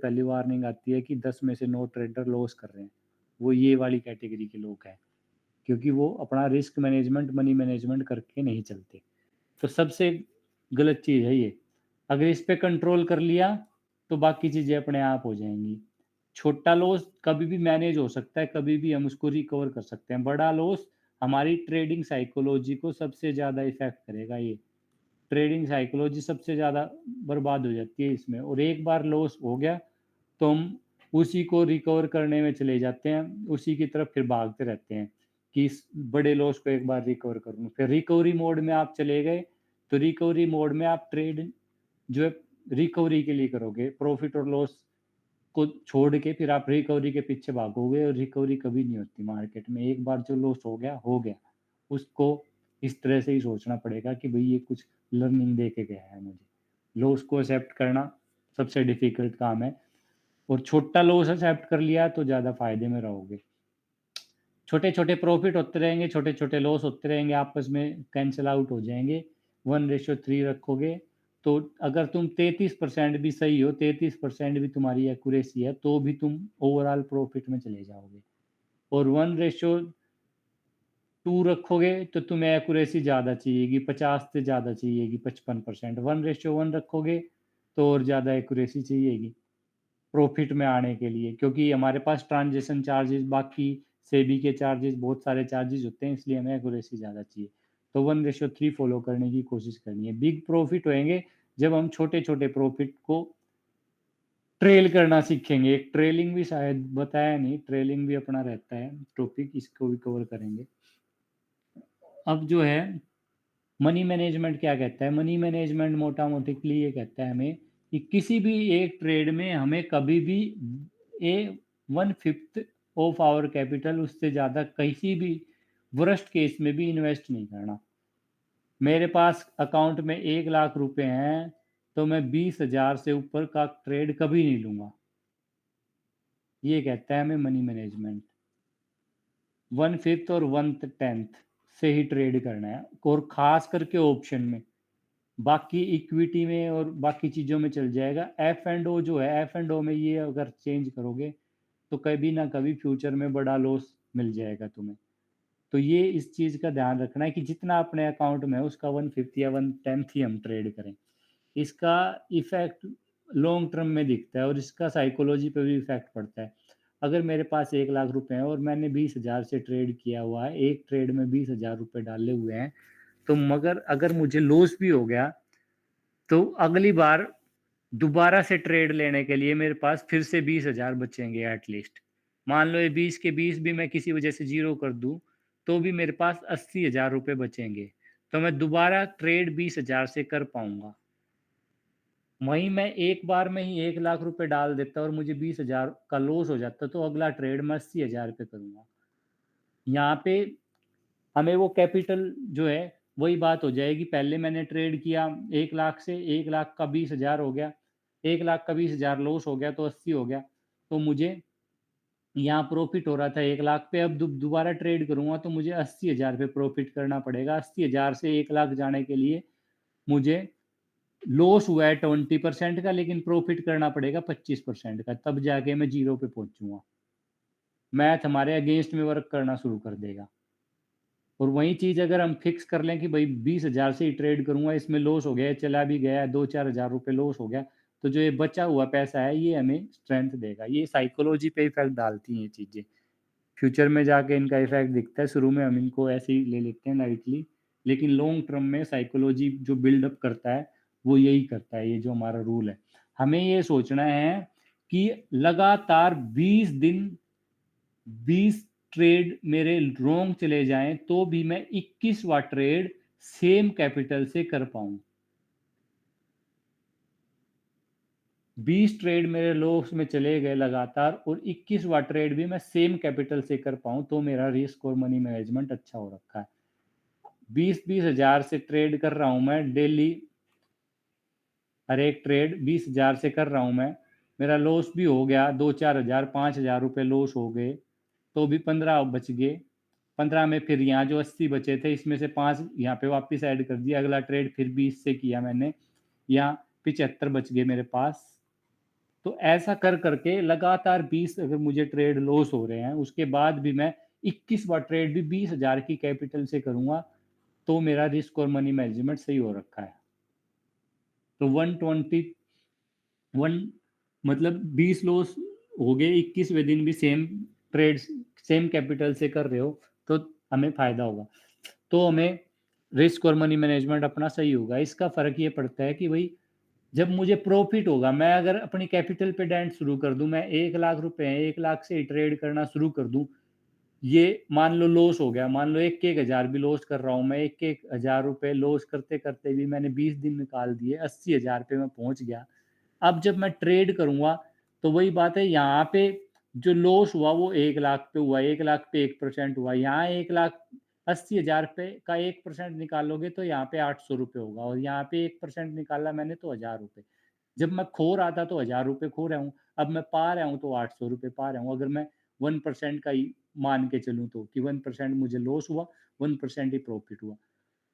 पहली वार्निंग आती है कि 10 में से 9 ट्रेडर लॉस कर रहे हैं, वो ये वाली कैटेगरी के लोग हैं, क्योंकि वो अपना रिस्क मैनेजमेंट, मनी मैनेजमेंट करके नहीं चलते। तो सबसे गलत चीज़ है ये। अगर इस पे कंट्रोल कर लिया, तो बाकी चीज़ें अपने आप हो जाएँगी। छोटा लॉस कभी भी मैनेज हो सकता है, कभी भी हम उसको रिकवर कर सकते हैं। बड़ा लॉस हमारी ट्रेडिंग साइकोलॉजी को सबसे ज़्यादा इफ़ेक्ट करेगा ये। ट्रेडिंग साइकोलॉजी सबसे ज़्यादा बर्बाद हो जाती है इसमें, और एक बार लॉस हो गया, तो हम उसी को रिकवर करने में चले जाते हैं, उसी की तरफ फिर भागते रहते हैं कि इस बड़े लॉस को एक बार रिकवर कर लूँ। फिर रिकवरी मोड में आप चले गए, तो रिकवरी मोड में आप ट्रेड जो है रिकवरी के लिए करोगे, प्रॉफ़िट और लॉस को छोड़ के फिर आप रिकवरी के पीछे भागोगे, और रिकवरी कभी नहीं होती मार्केट में। एक बार जो लॉस हो गया, हो गया। उसको इस तरह से ही सोचना पड़ेगा कि भई ये कुछ लर्निंग दे के गया है मुझे। लॉस को एक्सेप्ट करना सबसे डिफ़िकल्ट काम है, और छोटा लॉस एक्सेप्ट कर लिया तो ज़्यादा फ़ायदे में रहोगे। छोटे-छोटे प्रॉफ़िट होते रहेंगे, छोटे-छोटे लॉस होते रहेंगे, आपस में कैंसल आउट हो जाएँगे। 1:3 रखोगे, तो अगर तुम 33% भी सही हो, 33% भी तुम्हारी एक्यूरेसी है, तो भी तुम ओवरऑल प्रॉफ़िट में चले जाओगे। और 1:2 रखोगे, तो तुम्हें एक्यूरेसी ज़्यादा चाहिएगी, 50 से ज़्यादा चाहिएगी, 55%। 1:1 रखोगे, तो और ज़्यादा एक्यूरेसी चाहिएगी प्रॉफ़िट में आने के लिए, क्योंकि हमारे पास ट्रांज़ैक्शन चार्जेज़, बाकी सेबी के चार्जेज़, बहुत सारे चार्जेज़ होते हैं, इसलिए हमें एक्यूरेसी ज़्यादा चाहिए। तो 1:3 फ़ॉलो करने की कोशिश करनी है। बिग प्रॉफ़िट होएँगे जब हम छोटे-छोटे प्रॉफ़िट को ट्रेल करना सीखेंगे। एक ट्रेलिंग भी शायद बताया नहीं, ट्रेलिंग भी अपना रहता है टॉपिक, इसको भी कवर करेंगे। अब जो है मनी मैनेजमेंट क्या कहता है? मनी मैनेजमेंट मोटा-मोटीकली ये कहता है हमें कि किसी भी एक ट्रेड में हमें कभी भी ए 1/5 ऑफ आवर कैपिटल, उससे ज़्यादा किसी भी वर्स्ट केस में भी इन्वेस्ट नहीं करना। मेरे पास अकाउंट में 1 लाख रुपए हैं, तो मैं 20,000 से ऊपर का ट्रेड कभी नहीं लूँगा। ये कहता है हमें मनी मैनेजमेंट। 1/5 और 1/10 से ही ट्रेड करना है, और ख़ास करके ऑप्शन में। बाकी इक्विटी में और बाकी चीज़ों में चल जाएगा। एफ एंड ओ जो है, एफ एंड ओ में ये अगर चेंज करोगे, तो कभी ना कभी फ्यूचर में बड़ा लॉस मिल जाएगा तुम्हें। तो ये इस चीज़ का ध्यान रखना है कि जितना अपने अकाउंट में है, उसका 1/5 या 1/10 ही हम ट्रेड करें। इसका इफ़ेक्ट लॉन्ग टर्म में दिखता है, और इसका साइकोलॉजी पे भी इफ़ेक्ट पड़ता है। अगर मेरे पास 1 लाख रुपए हैं और मैंने 20,000 से ट्रेड किया हुआ है, एक ट्रेड में 20,000 रुपए डाले हुए हैं, तो मगर अगर मुझे लॉस भी हो गया, तो अगली बार दोबारा से ट्रेड लेने के लिए मेरे पास फिर से 20,000 बचेंगे एटलीस्ट। मान लो ये 20 के 20 भी मैं किसी वजह से ज़ीरो कर दूँ, तो भी मेरे पास 80,000 रुपए बचेंगे। तो मैं दोबारा ट्रेड 20,000 से कर पाऊँगा। वहीं मैं एक बार में ही 1 लाख रुपए डाल देता और मुझे 20,000 का लॉस हो जाता, तो अगला ट्रेड मैं 80,000 पे करूँगा। यहाँ पे हमें वो कैपिटल जो है, वही बात हो जाएगी, पहले मैंने ट्रेड किया 1 लाख से, 1 लाख का 20,000 हो गया, 1 लाख का 20,000 लॉस हो गया, तो 80 हो गया। तो मुझे यहाँ प्रॉफ़िट हो रहा था 1 लाख पे, अब दोबारा ट्रेड करूँगा तो मुझे 80,000 पे प्रॉफ़िट करना पड़ेगा। 80,000 से 1 लाख जाने के लिए मुझे लॉस हुआ है 20% का, लेकिन प्रॉफ़िट करना पड़ेगा 25% का, तब जाके मैं ज़ीरो पे पहुँचूँगा। मैथ हमारे अगेंस्ट में वर्क करना शुरू कर देगा। और वही चीज़ अगर हम फिक्स कर लें कि भई 20,000 से ही ट्रेड करूँगा, इसमें लॉस हो गया, चला भी गया, 2-4 हज़ार रुपए लॉस हो गया, तो जो ये बचा हुआ पैसा है, ये हमें स्ट्रेंथ देगा। ये साइकोलॉजी पे इफ़ेक्ट डालती हैं ये चीज़ें। फ्यूचर में जाके इनका इफ़ेक्ट दिखता है, शुरू में हम इनको ऐसे ही ले लेते हैं लाइटली, लेकिन लॉन्ग टर्म में साइकोलॉजी जो बिल्डअप करता है, वो यही करता है, ये जो हमारा रूल है। हमें ये सोचना है कि लगातार 20 दिन 20 ट्रेड मेरे रॉन्ग चले जाएँ, तो भी मैं 21वाँ ट्रेड सेम कैपिटल से कर पाऊँ। 20 ट्रेड मेरे लॉस में चले गए लगातार, और 21वाँ ट्रेड भी मैं सेम कैपिटल से कर पाऊँ, तो मेरा रिस्क और मनी मैनेजमेंट अच्छा हो रखा है। 20-20 हज़ार से ट्रेड कर रहा हूँ मैं डेली, हर एक ट्रेड 20,000 से कर रहा हूँ मैं। मेरा लॉस भी हो गया, 2-4 हज़ार, 5,000 रुपए लॉस हो गए, तो भी 15 बच गए। 15 में फिर यहाँ जो 80 बचे थे, इसमें से 5 यहाँ पे वापस ऐड कर दिया। अगला ट्रेड फिर 20 से किया मैंने, यहाँ 75 बच गए मेरे पास। तो ऐसा कर करके लगातार 20 अगर मुझे ट्रेड लॉस हो रहे हैं, उसके बाद भी मैं 21 बार ट्रेड भी 20,000 की कैपिटल से करूँगा, तो मेरा रिस्क और मनी मैनेजमेंट सही हो रखा है। तो 121 मतलब 20 लॉस हो गए, 21वें दिन भी सेम ट्रेड्स सेम कैपिटल से कर रहे हो, तो हमें फ़ायदा होगा। तो हमें रिस्क और मनी मैनेजमेंट अपना सही होगा। इसका फ़र्क ये पड़ता है कि भई जब मुझे प्रॉफ़िट होगा, मैं अगर अपनी कैपिटल पे डेंट शुरू कर दूँ, मैं 1 लाख रुपए हैं, 1 लाख से ट्रेड करना शुरू कर दूँ, ये मान लो लॉस हो गया, मान लो 1-1 हज़ार भी लॉस कर रहा हूँ मैं, 1-1 हज़ार रुपए लॉस करते-करते भी मैंने 20 दिन निकाल दिए, 80,000 पे मैं पहुँच गया। अब जब मैं ट्रेड करूँगा, तो वही बात है, यहाँ पे जो लॉस हुआ वो 1 लाख पे हुआ, 1 लाख पे 1% हुआ। यहाँ 1 लाख 80,000 पे का 1% निकालोगे तो यहाँ पे ₹800 होगा, और यहाँ पे 1% निकाला मैंने तो ₹1000। जब मैं खो रहा था तो ₹1000 खो रहा हूँ, अब मैं पा रहा हूँ तो ₹800 पा रहा हूँ। अगर मैं 1% का ही मान के चलूँ तो, कि 1% मुझे लॉस हुआ, 1% ही प्रॉफ़िट हुआ।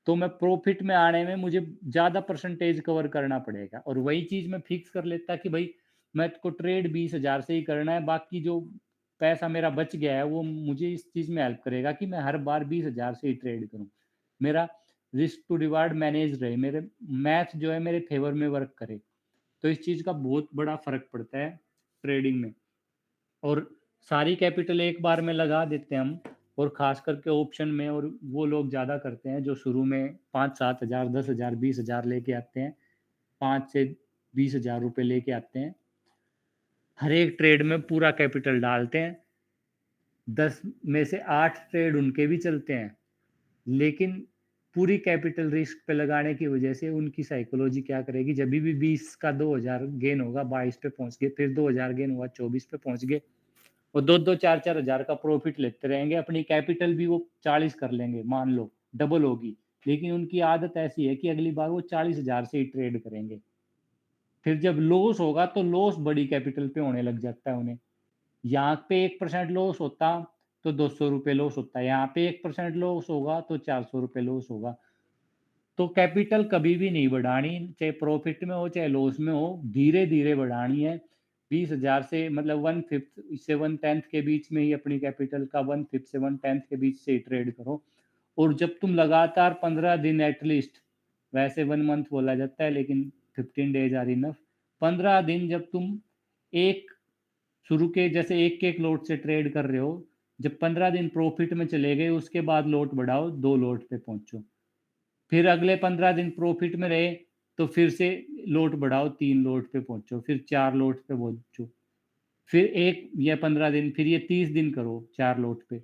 तो मैं प्रॉफ़िट में आने में मुझे ज़्यादा परसेंटेज कवर करना पड़ेगा, और वही चीज़ मैं फ़िक्स कर लेता कि भई मेरे को ट्रेड 20,000 से ही करना है, बाकी जो पैसा मेरा बच गया है वो मुझे इस चीज़ में हेल्प करेगा कि मैं हर बार 20,000 से ही ट्रेड करूँ। मेरा रिस्क टू रिवार्ड मैनेज रहे, मेरे मैथ जो है मेरे फ़ेवर में वर्क करे। तो इस चीज़ का बहुत बड़ा फ़र्क पड़ता है ट्रेडिंग में। और सारी कैपिटल एक बार में लगा देते हैं हम, और ख़ास करके ऑप्शन में, और वो लोग ज़्यादा करते हैं जो शुरू में 5-7 हज़ार, 10 हज़ार, 20 हज़ार लेके आते हैं। 5 से 20 हज़ार रुपए लेके आते हैं। हर एक ट्रेड में पूरा कैपिटल डालते हैं। 10 में से 8 ट्रेड उनके भी चलते हैं। लेकिन पूरी कैपिटल रिस्क पे लगाने की वजह से उनकी साइकोलॉजी क्या करेगी, जभी भी 20 का 2,000 गेन होगा, 22 पे पहुँच गए, फिर 2,000 गेन हुआ, 24 पे पहुँच गए। और 2-2 4-4 हज़ार का प्रॉफ़िट लेते रहेंगे, अपनी कैपिटल भी वो 40 कर लेंगे, मान लो, डबल होगी। लेकिन उनकी आदत ऐसी है कि अगली बार वो 40,000 से ही ट्रेड करेंगे। फिर जब लॉस होगा तो लॉस बड़ी कैपिटल पे होने लग जाता है उन्हें। यहाँ पे 1% लॉस होता तो ₹200 लॉस होता है, यहाँ पे 1% लॉस होगा तो ₹400 लॉस होगा। तो कैपिटल कभी भी नहीं बढ़ानी, चाहे प्रॉफ़िट में हो, चाहे लॉस में हो, धीरे-धीरे बढ़ानी है। 20,000 से मतलब 1/5 से 1/10 के बीच में ही अपनी कैपिटल का 1/5 से 1/10 के बीच से ही ट्रेड करो। और जब तुम लगातार 15 दिन एट लीस्ट, वैसे 1 मंथ बोला जाता है लेकिन 15 डेज़ आर इनफ। 15 दिन जब तुम एक शुरू के जैसे एक-एक लॉट से ट्रेड कर रहे हो, जब 15 दिन प्रॉफ़िट में चले गए, उसके बाद लॉट बढ़ाओ, 2 लॉट पे पहुँचो। फिर अगले 15 दिन प्रॉफ़िट में रहे, तो फिर से लॉट बढ़ाओ, 3 लॉट पे पहुँचो, फिर 4 लॉट पे पहुँचो। फिर 1 या 15 दिन, फिर ये 30 दिन करो 4 लॉट पे।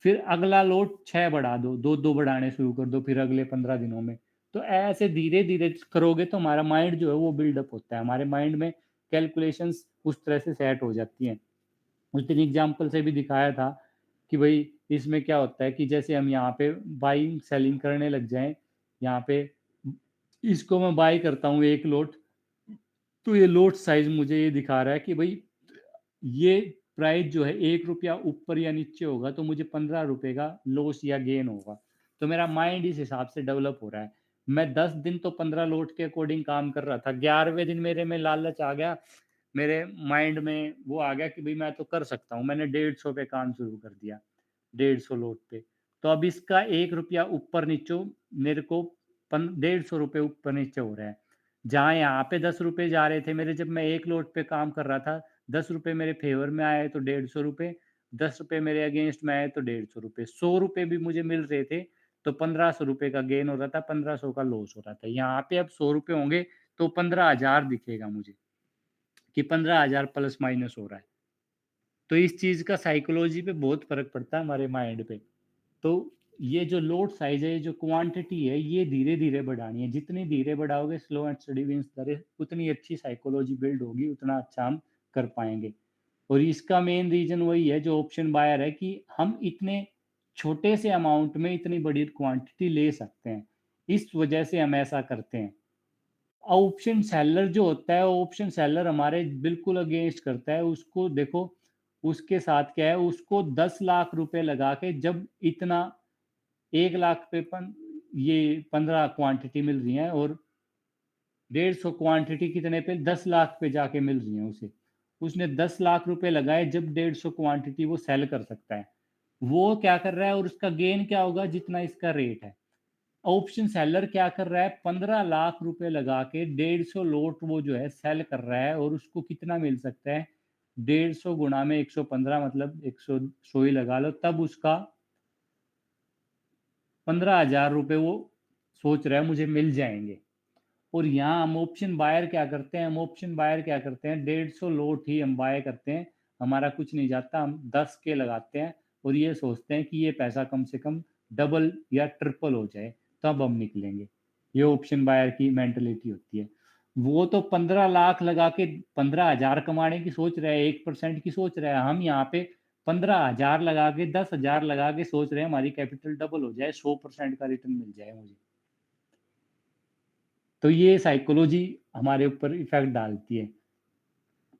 फिर अगला लॉट 6 बढ़ा दो, 2-2 बढ़ाने शुरू कर दो फिर अगले 15 दिनों में। तो ऐसे धीरे-धीरे करोगे तो हमारा माइंड जो है वो बिल्डअप होता है। हमारे माइंड में कैलकुलेशंस उस तरह से सेट हो जाती हैं। उस दिन एग्ज़ाम्पल से भी दिखाया था कि भई इसमें क्या होता है कि जैसे हम यहाँ पे बाइंग सेलिंग करने लग जाएँ, यहाँ पे इसको मैं बाय करता हूँ 1 लॉट, तो ये लॉट साइज़ मुझे ये दिखा रहा है कि भई ये प्राइस जो है ₹1 ऊपर या नीचे होगा तो मुझे ₹15 का लॉस या गेन होगा। तो मेरा माइंड इस हिसाब से डेवलप हो रहा है। मैं 10 दिन तो 15 लॉट के अकॉर्डिंग काम कर रहा था। 11वें दिन मेरे में लालच आ गया, मेरे माइंड में वो आ गया कि भई मैं तो कर सकता हूँ। मैंने 150 पे काम शुरू कर दिया, 150 लॉट पे। तो अब इसका ₹1 ऊपर-नीचे मेरे को पन ₹150 ऊपर-नीचे हो रहा है। जहाँ यहाँ पे ₹10 जा रहे थे मेरे, जब मैं 1 लॉट पे काम कर रहा था, ₹10 मेरे फ़ेवर में आए तो ₹150, ₹10 मेरे अगेंस्ट में आए तो ₹150, ₹100 भी मुझे मिल रहे थे, तो ₹1500 का गेन हो रहा था, 1500 का लॉस हो रहा था। यहाँ पे अब ₹100 होंगे तो 15,000 दिखेगा मुझे, कि 15,000 प्लस माइनस हो रहा है। तो इस चीज़ का साइकोलॉजी पे बहुत फ़र्क पड़ता है हमारे माइंड पे। तो ये जो लोड साइज़ है, ये जो क्वांटिटी है, ये धीरे-धीरे बढ़ानी है। जितनी धीरे बढ़ाओगे, slow and steady wins the race, उतनी अच्छी साइकोलॉजी बिल्ड होगी, उतना अच्छा हम कर पाएँगे। और इसका मेन रीज़न वही है जो ऑप्शन बायर है, कि हम इतने छोटे से अमाउंट में इतनी बड़ी क्वांटिटी ले सकते हैं। इस वजह से हम ऐसा करते हैं। ऑप्शन सेलर जो होता है, ऑप्शन सेलर हमारे बिल्कुल अगेंस्ट करता है। उसको देखो, उसके साथ क्या है, उसको 10 लाख रुपए लगा के जब इतना 1 लाख पे ये 15 क्वांटिटी मिल रही हैं, और 150 क्वांटिटी कितने पे, 10 लाख पे जाके मिल रही हैं उसे। उसने 10 लाख रुपए लगाए, जब 150 क्वांटिटी वो सेल कर सकता है। वो क्या कर रहा है और उसका गेन क्या होगा, जितना इसका रेट है। ऑप्शन सेलर क्या कर रहा है, 15 लाख रुपए लगा के 150 लोट वो जो है सेल कर रहा है, और उसको कितना मिल सकता है, 150 गुणा में 115, मतलब 100 ही लगा लो, तब उसका 15,000 रुपए वो सोच रहा है मुझे मिल जाएंगे। और यहाँ हम ऑप्शन बायर क्या करते हैं, हम ऑप्शन बायर क्या करते हैं, 150 लोट ही हम बाय करते हैं, हमारा कुछ नहीं जाता, हम 10 के लगाते हैं, और ये सोचते हैं कि ये पैसा कम से कम डबल या ट्रिपल हो जाए, तब हम निकलेंगे। ये ऑप्शन बायर की मेंटेलिटी होती है। वो तो 15 लाख लगा के 15,000 कमाने की सोच रहा है, 1% की सोच रहा है। हम यहाँ पे 15,000 लगा के 10,000 लगा के सोच रहे हैं हमारी कैपिटल डबल हो जाए, 100% का रिटर्न मिल जाए मुझे। तो ये साइकोलॉजी हमारे ऊपर इफेक्ट डालती है।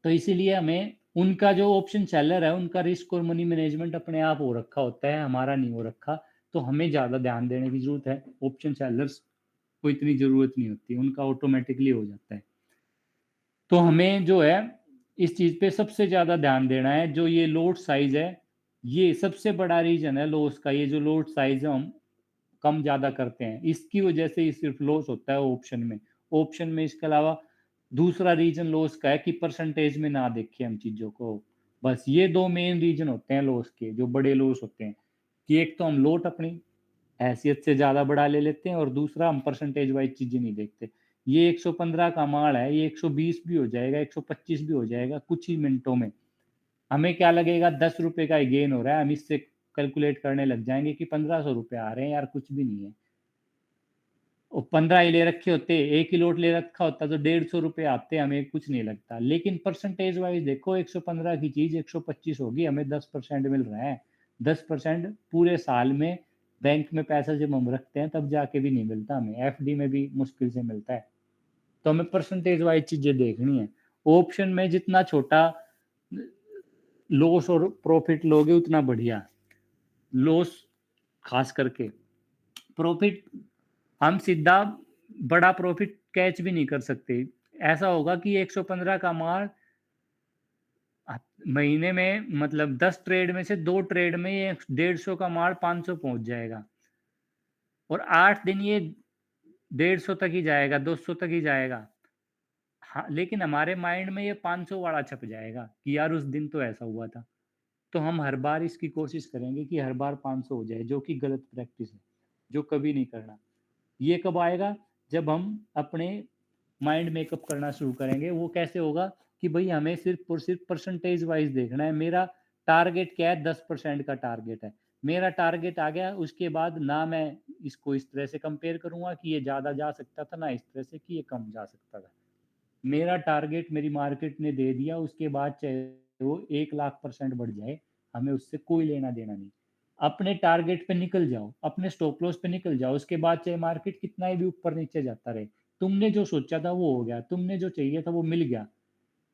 तो इसीलिए हमें, उनका जो ऑप्शन सेलर है उनका रिस्क और मनी मैनेजमेंट अपने आप हो रखा होता है, हमारा नहीं हो रखा। तो हमें ज़्यादा ध्यान देने की ज़रूरत है, ऑप्शन सेलर्स को इतनी ज़रूरत नहीं होती, उनका ऑटोमेटिकली हो जाता है। तो हमें जो है इस चीज़ पे सबसे ज़्यादा ध्यान देना है, जो ये लोट साइज़ है, ये सबसे बड़ा रीज़न है लॉस का। ये जो लोट साइज़ है हम कम ज़्यादा करते हैं, इसकी वजह से ही सिर्फ लॉस होता है ऑप्शन में। ऑप्शन में इसके अलावा दूसरा रीज़न लॉस का है कि परसेंटेज में ना देखें हम चीज़ों को। बस ये 2 मेन रीज़न होते हैं लॉस के, जो बड़े लॉस होते हैं, कि एक तो हम लोट अपनी हैसियत से ज़्यादा बढ़ा ले लेते हैं, और दूसरा हम परसेंटेज वाइज़ चीज़ें नहीं देखते। ये 115 का माल है, ये 120 भी हो जाएगा, 125 भी हो जाएगा कुछ ही मिनटों में। हमें क्या लगेगा, 10 रुपए का ही गेन हो रहा है, हम इससे कैलकुलेट करने लग जाएँगे कि 1500 रुपए आ रहे हैं यार, कुछ भी नहीं है। और 15 ही ले रखे होते, 1 ही लॉट ले रखा होता तो 150 रुपए आते, हमें कुछ नहीं लगता। लेकिन परसेंटेज वाइज़ देखो, 115 की चीज़ 125 होगी, हमें 10% मिल रहा है। 10% पूरे साल में बैंक में पैसा जब हम रखते हैं तब जाके भी नहीं मिलता हमें, एफडी में भी मुश्किल से मिलता है। तो हमें परसेंटेज वाइज़ चीज़ें देखनी है। ऑप्शन में जितना छोटा लॉस और प्रॉफिट लोगे उतना बढ़िया। लॉस खास करके, प्रॉफिट हम सीधा बड़ा प्रॉफिट कैच भी नहीं कर सकते। ऐसा होगा कि 115 का माल महीने में, मतलब 10 ट्रेड में से 2 ट्रेड में ये 150 का माल 500 पहुँच जाएगा, और 8 दिन ये 150 तक ही जाएगा, 200 तक ही जाएगा। हाँ, लेकिन हमारे माइंड में ये 500 वाला छप जाएगा कि यार उस दिन तो ऐसा हुआ था। तो हम हर बार इसकी कोशिश करेंगे कि हर बार 500 हो जाए, जो कि गलत प्रैक्टिस है, जो कभी नहीं करना। ये कब आएगा, जब हम अपने माइंड मेकअप करना शुरू करेंगे। वो कैसे होगा कि भई हमें सिर्फ़ और सिर्फ़ परसेंटेज वाइज़ देखना है। मेरा टारगेट क्या है, 10% का टारगेट है। मेरा टारगेट आ गया, उसके बाद ना मैं इसको इस तरह से कंपेयर करूँगा कि ये ज़्यादा जा सकता था, ना इस तरह से कि ये कम जा सकता था। मेरा टारगेट मेरी मार्केट ने दे दिया, उसके बाद चाहे वो 1,00,000% बढ़ जाए, हमें उससे कोई लेना-देना नहीं। अपने टारगेट पे निकल जाओ, अपने स्टॉप लॉस पे निकल जाओ, उसके बाद चाहे मार्केट कितना ही भी ऊपर-नीचे जाता रहे। तुमने जो सोचा था वो हो गया, तुमने जो चाहिए था वो मिल गया।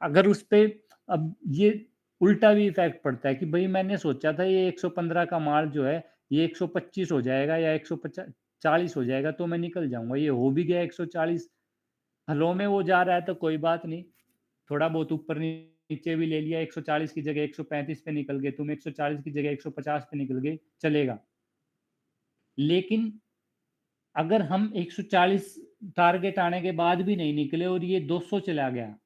अगर उस पे, अब ये उल्टा भी इफ़ेक्ट पड़ता है कि भई मैंने सोचा था ये 115 का माल जो है, ये 125 हो जाएगा या 140 हो जाएगा तो मैं निकल जाऊँगा। ये हो भी गया 140, फ्लो में वो जा रहा है तो कोई बात नहीं, थोड़ा बहुत ऊपर नीचे भी ले लिया, 140 की जगह 135 पे निकल गए, तुम 140 की जगह 150 पे निकल गए, चलेगा। लेकिन अगर हम 140 टारगेट आने के बाद भी नहीं निकले और ये 200 चला गया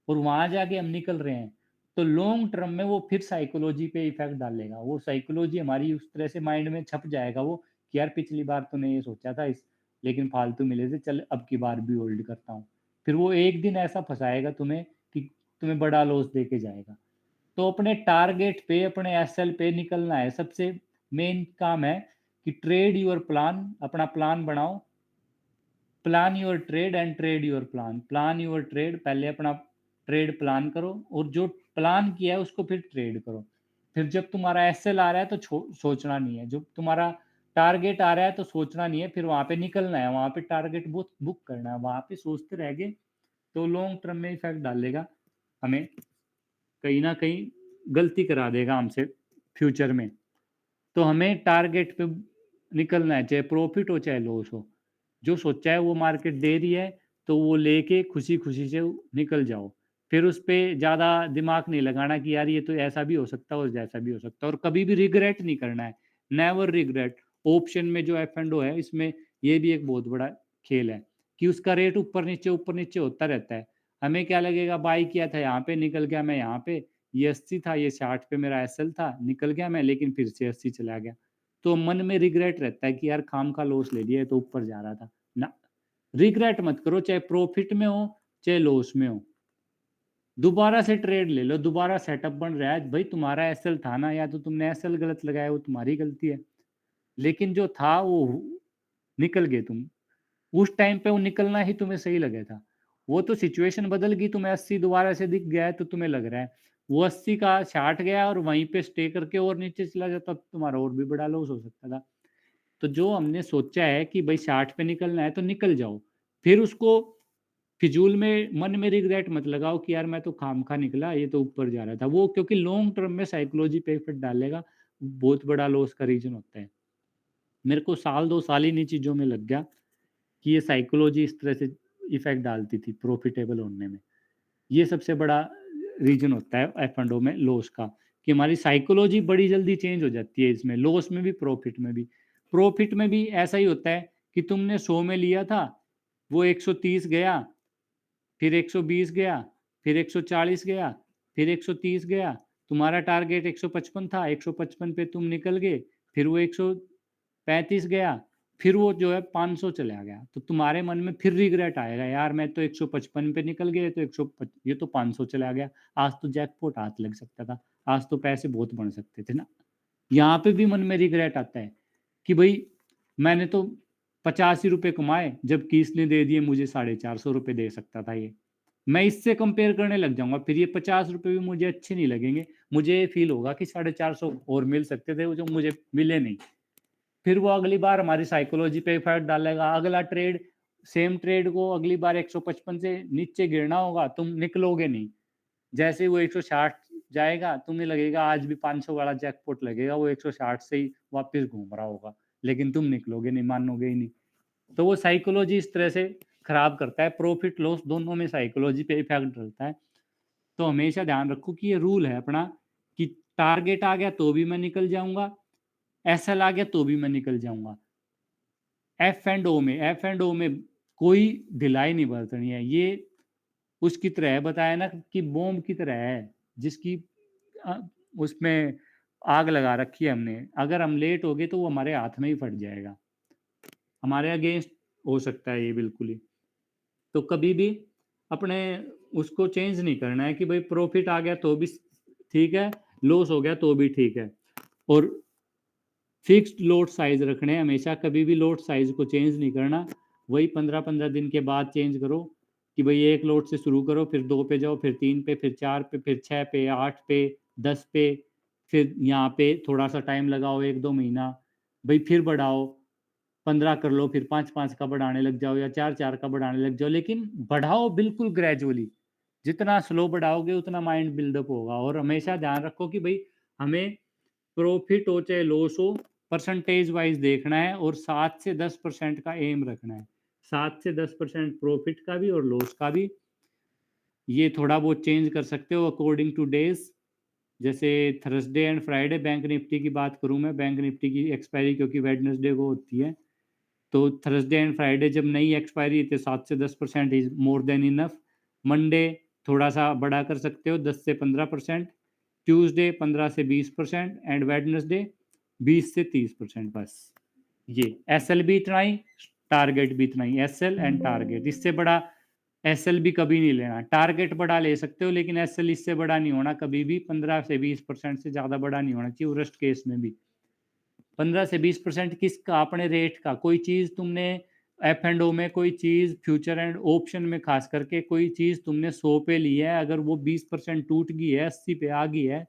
और वहाँ जाके हम निकल रहे हैं, तो लॉन्ग टर्म में वो फिर साइकोलॉजी पे इफ़ेक्ट डालेगा। वो साइकोलॉजी हमारी उस तरह से माइंड में छप जाएगा वो, कि यार पिछली बार तूने ये सोचा था इस, लेकिन फालतू मिले थे, चल अब की बार भी होल्ड करता हूँ। फिर वो एक दिन ऐसा फँसाएगा तुम्हें कि तुम्हें बड़ा लॉस देके जाएगा। तो अपने टारगेट पे, अपने एसएल पे निकलना है। सबसे मेन काम है कि ट्रेड योर प्लान, अपना प्लान बनाओ। Plan your trade and trade your plan. Plan your trade, पहले अपना ट्रेड प्लान करो, और जो प्लान किया है उसको फिर ट्रेड करो। फिर जब तुम्हारा एसएल आ रहा है तो सोचना नहीं है, जब तुम्हारा टारगेट आ रहा है तो सोचना नहीं है, फिर वहां पे निकलना है, वहां पे टारगेट बुक बुक करना है, वहां पे सोचते रह गए तो लॉन्ग टर्म में इफेक्ट डालेगा, हमें कहीं ना कहीं गलती करा देगा हमसे फ्यूचर में। तो हमें टारगेट पे निकलना है, चाहे प्रॉफिट हो चाहे लॉस हो। जो सोचा है वो मार्केट दे रही है, तो वो लेके खुशी-खुशी से निकल जाओ। फिर उस पे ज़्यादा दिमाग नहीं लगाना कि यार ये तो ऐसा भी हो सकता है और जैसा भी हो सकता है, और कभी भी रिग्रेट नहीं करना है, नेवर रिग्रेट। ऑप्शन में जो एफ एंड ओ है, इसमें ये भी एक बहुत बड़ा खेल है कि उसका रेट ऊपर नीचे होता रहता है। हमें क्या लगेगा, बाई किया था यहाँ पे, निकल गया मैं यहाँ पे, ये 80 था, ये 60 पे मेरा एसएल था, निकल गया मैं, लेकिन फिर से 80 चला गया। तो मन में रिग्रेट रहता है कि यार खाम का लॉस ले लिया, ये तो ऊपर जा रहा था ना। रिग्रेट मत करो, चाहे प्रॉफिट में हो चाहे लॉस में हो, दोबारा से ट्रेड ले लो, दोबारा सेटअप बन रहा है भाई, तुम्हारा एसएल था ना, या तो तुमने एसएल गलत लगाया, वो तुम्हारी गलती है, लेकिन जो था वो निकल गए तुम, उस टाइम पे वो निकलना ही तुम्हें सही लगा था। वो तो सिचुएशन बदल गई, तुम्हें 80 दोबारा से दिख गया है तो तुम्हें लग रहा है, वो 80 का 60 गया और वहीं पे स्टे करके और नीचे चला जाता तो तुम्हारा और भी बड़ा लॉस हो सकता था। तो जो हमने सोचा है कि भाई 60 पे निकलना है तो निकल जाओ, फिर उसको फिजूल में मन में रिग्रेट मत लगाओ कि यार मैं तो खामखा निकला, ये तो ऊपर जा रहा था वो, क्योंकि लॉन्ग टर्म में साइकोलॉजी पे इफेक्ट डालेगा, बहुत बड़ा लॉस का रीजन होता है। मेरे को साल 2 साल ही इन्हीं चीज़ों में लग गया कि ये साइकोलॉजी इस तरह से इफेक्ट डालती थी प्रॉफिटेबल होने में। ये सबसे बड़ा रीजन होता है एफ एंड ओ में लॉस का, कि हमारी साइकोलॉजी बड़ी जल्दी चेंज हो जाती है इसमें, लॉस में भी प्रॉफिट में भी। प्रॉफिट में भी ऐसा ही होता है कि तुमने 100 में लिया था, वो 130 गया, फिर 120 गया, फिर 140 गया, फिर 130 गया, तुम्हारा टारगेट 155 था, 155 पे तुम निकल गए, फिर वो 135 गया, फिर वो जो है 500 चला गया, तो तुम्हारे मन में फिर रिग्रेट आएगा, यार मैं तो 155 पे निकल गया, तो 100 ये तो 500 चला गया, आज तो जैकपॉट हाथ लग सकता था, आज तो पैसे बहुत बन सकते थे ना। यहाँ पे भी मन में रिग्रेट आता है कि भाई मैंने तो 85 रुपए कमाए, जबकि इसने दे दिए मुझे 450 रुपए दे सकता था ये। मैं इससे कंपेयर करने लग जाऊँगा, फिर ये 50 रुपए भी मुझे अच्छे नहीं लगेंगे। मुझे ये फ़ील होगा कि 450 और मिल सकते थे, वो जो मुझे मिले नहीं। फिर वो अगली बार हमारी साइकोलॉजी पे इफ़ेक्ट डालेगा। अगला ट्रेड, सेम ट्रेड को अगली बार 155 से नीचे गिरना होगा, तुम निकलोगे नहीं। जैसे ही वो 160 जाएगा, तुम्हें लगेगा आज भी 500 वाला जैकपॉट लगेगा, वो 160 से ही वापस घूम रहा होगा, लेकिन तुम निकलोगे नहीं, मानोगे ही नहीं। तो वो साइकोलॉजी इस तरह से खराब करता है, प्रॉफिट लॉस दोनों में साइकोलॉजी पे इफेक्ट डलता है। तो हमेशा ध्यान रखो कि ये रूल है अपना, कि टारगेट आ गया तो भी मैं निकल जाऊँगा, एसएल आ गया तो भी मैं निकल जाऊँगा। एफ एंड ओ में कोई ढिलाई नहीं बरतनी है। ये उसकी तरह है, बताया ना कि बॉम्ब की तरह है, जिसकी अ, उसमें आग लगा रखी है हमने। अगर हम लेट हो गए तो वो हमारे हाथ में ही फट जाएगा। हमारे अगेंस्ट हो सकता है ये बिल्कुल ही। तो कभी भी अपने उसको चेंज नहीं करना है कि भाई प्रॉफिट आ गया तो भी ठीक है, लॉस हो गया तो भी ठीक है। और फिक्स्ड लॉट साइज रखने हैं हमेशा, कभी भी लॉट साइज को चेंज नहीं करना। वही 15-15 दिन के बाद चेंज करो, कि भाई एक लॉट से शुरू करो, फिर 2 पे जाओ, फिर 3 पे, फिर 4 पे, फिर 6 पे, 8 पे, 10 पे, फिर यहाँ पे थोड़ा सा टाइम लगाओ 1-2 महीना, भाई फिर बढ़ाओ, 15 कर लो, फिर 5-5 का बढ़ाने लग जाओ या 4-4 का बढ़ाने लग जाओ, लेकिन बढ़ाओ बिल्कुल ग्रेजुअली। जितना स्लो बढ़ाओगे उतना माइंड बिल्डअप होगा। और हमेशा ध्यान रखो कि भाई हमें प्रॉफिट हो चाहे लॉस हो, परसेंटेज वाइज देखना है और 7 से 10% का एम रखना है। 7 से 10% प्रॉफिट का भी और लॉस का भी। ये थोड़ा बहुत चेंज कर सकते हो अकॉर्डिंग टू डेज। जैसे Thursday and Friday, bank Nifty की बात करूं मैं, बैंक निफ्टी की एक्सपायरी क्योंकि वेडनेसडे को होती है, तो थर्सडे एंड फ्राइडे जब नई एक्सपायरी थे, 7 से 10% is more than enough. Monday थोड़ा सा बड़ा कर सकते हो, 10 से 15%। ट्यूसडे 15 से 20% एंड वेडनेसडे 20 से 30%। बस ये एस एल भी इतना ही, टारगेट भी इतना ही, एस एल एंड टारगेट। इससे बड़ा एस एल भी कभी नहीं लेना। टारगेट बड़ा ले सकते हो लेकिन एस एल इससे बड़ा नहीं होना कभी भी, 15 से 20% से ज़्यादा बड़ा नहीं होना चाहिए वर्स्ट केस में भी। 15 से 20% किसका? अपने रेट का। कोई चीज़ तुमने एफ एंड ओ में, कोई चीज़ फ्यूचर एंड ऑप्शन में खास करके, कोई चीज़ तुमने 100 पे ली है, अगर वो 20% टूट गई है, 80 पे आ गई है,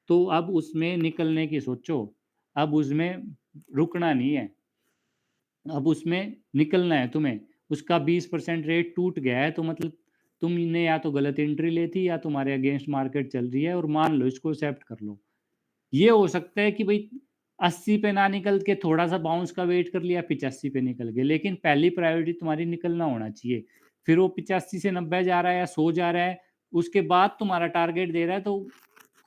तो अब उसमें निकलने की सोचो। अब उसमें रुकना नहीं है, अब उसमें निकलना है तुम्हें। उसका 20% रेट टूट गया है तो मतलब तुमने या तो गलत एंट्री ली थी या तुम्हारे अगेंस्ट मार्केट चल रही है, और मान लो इसको एक्सेप्ट कर लो। ये हो सकता है कि भाई 80 पे ना निकल के थोड़ा सा बाउंस का वेट कर लिया, 85 पे निकल गए, लेकिन पहली प्रायोरिटी तुम्हारी निकलना होना चाहिए। फिर वो 85 से 90 जा रहा है या 100 जा रहा है, उसके बाद तुम्हारा टारगेट दे रहा है तो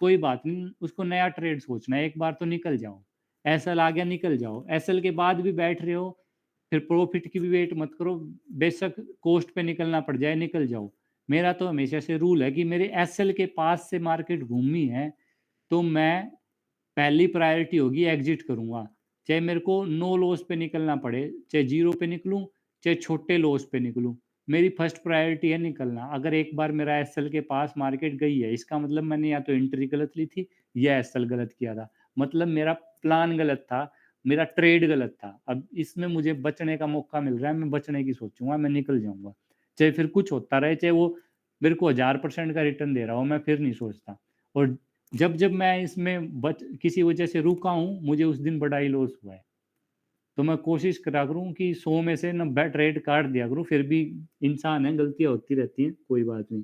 कोई बात नहीं, उसको नया ट्रेड सोचना है, एक बार तो निकल जाओ। एसएल आ गया निकल जाओ, एसएल के बाद भी बैठ रहे हो, फिर प्रॉफिट की भी वेट मत करो, बेशक कोस्ट पे निकलना पड़ जाए निकल जाओ। मेरा तो हमेशा से रूल है कि मेरे एसएल के पास से मार्केट घूमी है तो मैं पहली प्रायोरिटी होगी एग्जिट करूंगा, चाहे मेरे को नो लॉस पे निकलना पड़े, चाहे जीरो पे निकलूं, चाहे छोटे लॉस पे निकलूं, मेरी फर्स्ट प्रायोरिटी है निकलना। अगर एक बार मेरा एसएल के पास मार्केट गई है, इसका मतलब मैंने या तो एंट्री गलत ली थी या एसएल गलत किया था, मतलब मेरा प्लान गलत था, मेरा ट्रेड गलत था। अब इसमें मुझे बचने का मौका मिल रहा है, मैं बचने की सोचूंगा, मैं निकल जाऊंगा, चाहे फिर कुछ होता रहे, चाहे वो मेरे को 1000% का रिटर्न दे रहा हो, मैं फिर नहीं सोचता। और जब जब मैं इसमें किसी वजह से रुका हूँ, मुझे उस दिन बड़ा ही लॉस हुआ है। तो मैं कोशिश करा करूँ कि 100 में से 90 ट्रेड काट दिया करूँ, फिर भी इंसान है, गलतियाँ होती रहती हैं, कोई बात नहीं।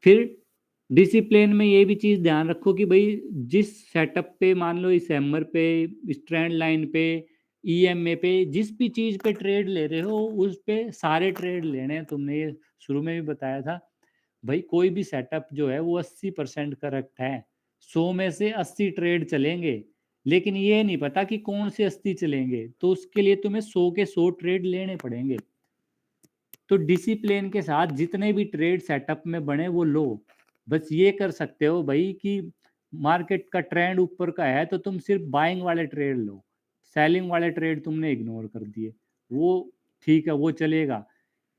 फिर डिसिप्लिन में ये भी चीज़ ध्यान रखो कि भाई जिस सेटअप पे, मान लो इस हैमर पे, इस ट्रेंड लाइन पे, ईएमए पे, जिस भी चीज़ पे ट्रेड ले रहे हो, उस पे सारे ट्रेड लेने हैं। तुमने ये शुरू में भी बताया था भाई, कोई भी सेटअप जो है वो 80% करेक्ट है, 100 में से 80 ट्रेड चलेंगे, लेकिन ये नहीं पता कि कौन से 80 चलेंगे, तो उसके लिए तुम्हें 100 के 100 ट्रेड लेने पड़ेंगे। तो डिसिप्लिन के साथ जितने भी ट्रेड सेटअप में बने वो लो। बस ये कर सकते हो भाई कि मार्केट का ट्रेंड ऊपर का है तो तुम सिर्फ बाइंग वाले ट्रेड लो, सेलिंग वाले ट्रेड तुमने इग्नोर कर दिए, वो ठीक है, वो चलेगा।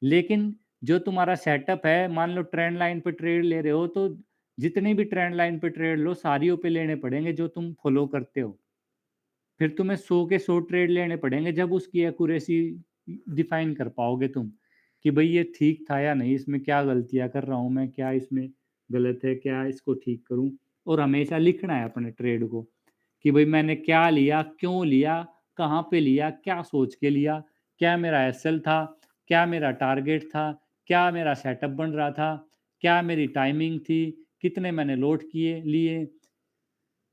लेकिन जो तुम्हारा सेटअप है, मान लो ट्रेंड लाइन पे ट्रेड ले रहे हो, तो जितनी भी ट्रेंड लाइन पे ट्रेड लो सारियों पे लेने पड़ेंगे जो तुम फॉलो करते हो। फिर तुम्हें 100 के 100 ट्रेड लेने पड़ेंगे, जब उसकी एक्यूरेसी डिफाइन कर पाओगे तुम कि भाई ये ठीक था या नहीं, इसमें क्या गलतियां कर रहा हूँ मैं, क्या इसमें गलत है, क्या इसको ठीक करूँ। और हमेशा लिखना है अपने ट्रेड को कि भाई मैंने क्या लिया, क्यों लिया, कहाँ पे लिया, क्या सोच के लिया, क्या मेरा एसएल था, क्या मेरा टारगेट था, क्या मेरा सेटअप बन रहा था, क्या मेरी टाइमिंग थी, कितने मैंने लोड किए लिए,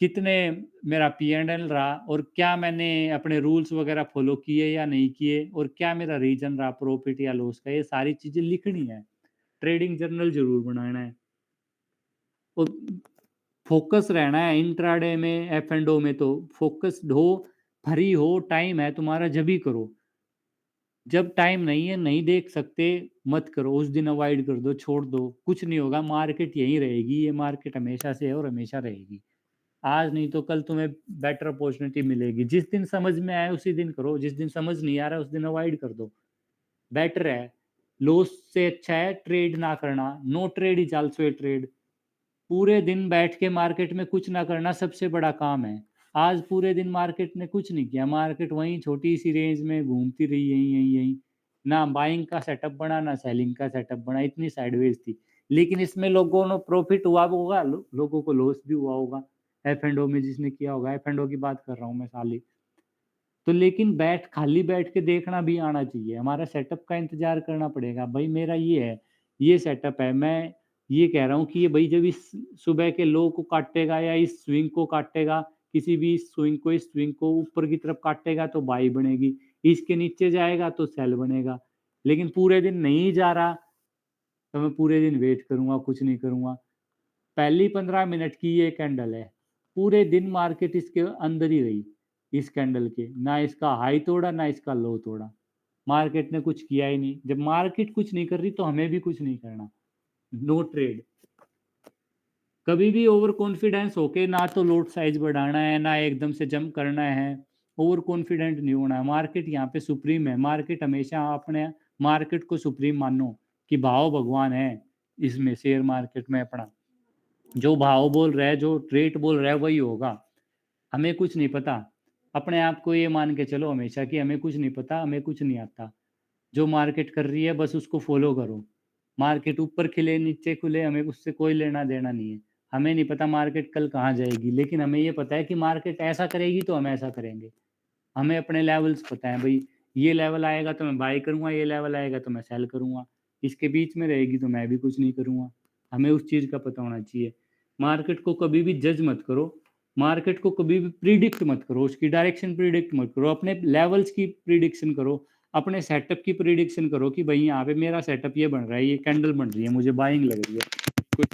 कितने मेरा पी एंड एल रहा, और क्या मैंने अपने रूल्स वगैरह फॉलो किए या नहीं किए, और क्या मेरा रीजन रहा प्रॉफिट या लॉस का, ये सारी चीज़ें लिखनी है। ट्रेडिंग जर्नल जरूर बनाना है। और फोकस रहना है इंट्राडे में, एफ एंड ओ में तो फोकस्ड हो, फ्री हो, टाइम है तुम्हारा जब ही करो। जब टाइम नहीं है, नहीं देख सकते, मत करो, उस दिन अवॉइड कर दो, छोड़ दो, कुछ नहीं होगा, मार्केट यहीं रहेगी, ये मार्केट हमेशा से है और हमेशा रहेगी। आज नहीं तो कल तुम्हें बेटर अपॉर्चुनिटी मिलेगी, जिस दिन समझ में आए उसी दिन करो, जिस दिन समझ नहीं आ रहा उस दिन अवॉइड कर दो, बेटर है। लॉस से अच्छा है ट्रेड ना करना, no trade is also a trade. पूरे दिन बैठ के मार्केट में कुछ ना करना सबसे बड़ा काम है। आज पूरे दिन मार्केट ने कुछ नहीं किया, मार्केट वहीं छोटी सी रेंज में घूमती रही, यहीं यहीं यहीं, ना बाइंग का सेटअप बना ना सेलिंग का सेटअप बना, इतनी साइडवेज थी। लेकिन इसमें लोगों ने प्रॉफिट हुआ होगा, लोगों को लॉस भी हुआ होगा, एफ एंड ओ में जिसने किया होगा, एफ एंड ओ की बात कर रहा हूँ मैं साली। तो लेकिन खाली बैठ के देखना भी आना चाहिए, हमारा सेटअप का इंतजार करना पड़ेगा, भाई मेरा ये है, ये सेटअप है, मैं ये कह रहा हूँ कि ये भाई जब इस सुबह के लो को काटेगा या इस स्विंग को काटेगा, किसी भी स्विंग को, इस स्विंग को ऊपर की तरफ काटेगा तो बाई बनेगी, इसके नीचे जाएगा तो सेल बनेगा। लेकिन पूरे दिन नहीं जा रहा तो मैं पूरे दिन वेट करूंगा, कुछ नहीं करूंगा। पहली 15 मिनट की ये कैंडल है, पूरे दिन मार्केट इसके अंदर ही रही, इस कैंडल के, ना इसका हाई तोड़ा ना इसका लो तोड़ा, मार्केट ने कुछ किया ही नहीं। जब मार्केट कुछ नहीं कर रही तो हमें भी कुछ नहीं करना, नो ट्रेड। कभी भी ओवर कॉन्फिडेंस होके ना तो लोड साइज बढ़ाना है ना एकदम से जंप करना है, ओवर कॉन्फिडेंट नहीं होना है। मार्केट यहाँ पे सुप्रीम है, मार्केट हमेशा अपने मार्केट को सुप्रीम मानो कि भाव भगवान है, इसमें शेयर मार्केट में अपना जो भाव बोल रहा है, जो रेट बोल रहा है वही होगा, हमें कुछ नहीं पता। अपने आप को ये मान के चलो हमेशा कि हमें कुछ नहीं पता, हमें कुछ नहीं आता, जो मार्केट कर रही है बस उसको फॉलो करो। मार्केट ऊपर खिले नीचे खुले हमें उससे कोई लेना देना नहीं है। हमें नहीं पता मार्केट कल कहाँ जाएगी, लेकिन हमें ये पता है कि मार्केट ऐसा करेगी तो हम ऐसा करेंगे। हमें अपने लेवल्स पता है भाई, ये लेवल आएगा तो मैं बाय करूंगा, ये लेवल आएगा तो मैं सेल करूंगा, इसके बीच में रहेगी तो मैं भी कुछ नहीं करूंगा। हमें उस चीज़ का पता होना चाहिए। मार्केट को कभी भी जज मत करो, मार्केट को कभी भी प्रिडिक्ट मत करो, उसकी डायरेक्शन प्रिडिक्ट मत करो, अपने लेवल्स की प्रिडिक्शन करो, अपने सेटअप की प्रिडिक्शन करो कि भाई यहाँ पे मेरा सेटअप ये बन रहा है, ये कैंडल बन रही है, मुझे बाइंग लग रही है कुछ,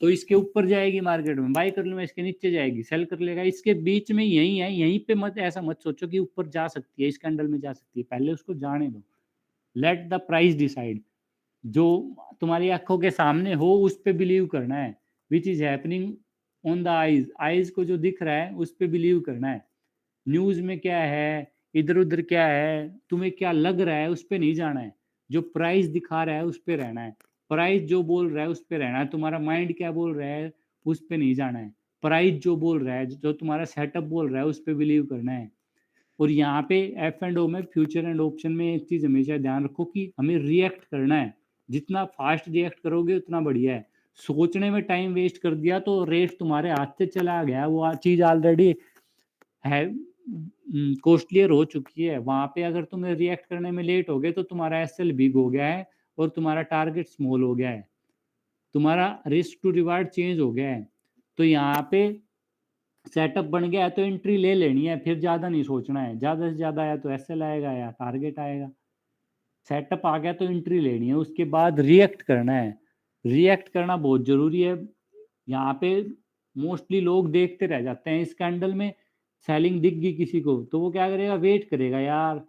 तो इसके ऊपर जाएगी मार्केट में, बाई कर लूँ, इसके नीचे जाएगी, सेल कर लेगा, इसके बीच में यही है, यहीं पे मत ऐसा मत सोचो कि ऊपर जा सकती है, इस कैंडल में जा सकती है, पहले उसको जाने दो। Let the price decide. जो तुम्हारी आंखों के सामने हो उस पे बिलीव करना है, which is happening on the eyes, eyes को जो दिख रहा है उस पे बिलीव करना है। न्यूज़ में क्या है, इधर-उधर क्या है, तुम्हें क्या लग रहा है उस पे नहीं जाना है। जो प्राइस दिखा रहा है उस पे रहना है। प्राइस जो बोल रहा है उस पे रहना है। तुम्हारा माइंड क्या बोल रहा है उस पे नहीं जाना है। प्राइस जो बोल रहा है, जो तुम्हारा सेटअप बोल रहा है उस पे बिलीव करना है। और यहाँ पे एफ एंड ओ में, फ्यूचर एंड ऑप्शन में एक चीज़ हमेशा ध्यान रखो कि हमें रिएक्ट करना है। जितना फास्ट रिएक्ट करोगे उतना बढ़िया है। सोचने में टाइम वेस्ट कर दिया तो रेट तुम्हारे हाथ से चला गया, वो चीज़ ऑलरेडी है, कॉस्टलियर हो चुकी है। वहाँ पे अगर तुम्हें रिएक्ट करने में लेट हो गए तो तुम्हारा एसएल बिग हो गया है और तुम्हारा टारगेट स्मॉल हो गया है। तुम्हारा रिस्क टू रिवार्ड चेंज हो गया है। तो यहाँ पे सेटअप बन गया है तो एंट्री ले लेनी है, फिर ज़्यादा नहीं सोचना है। ज़्यादा से ज़्यादा या तो एसएल आएगा या टारगेट आएगा। सेटअप आ गया तो एंट्री लेनी है, उसके बाद रिएक्ट करना है। रिएक्ट करना बहुत ज़रूरी है। यहाँ पे मोस्टली लोग देखते रह जाते हैं। इस कैंडल में सेलिंग दिख गई किसी को तो वो क्या करेगा, वेट करेगा, यार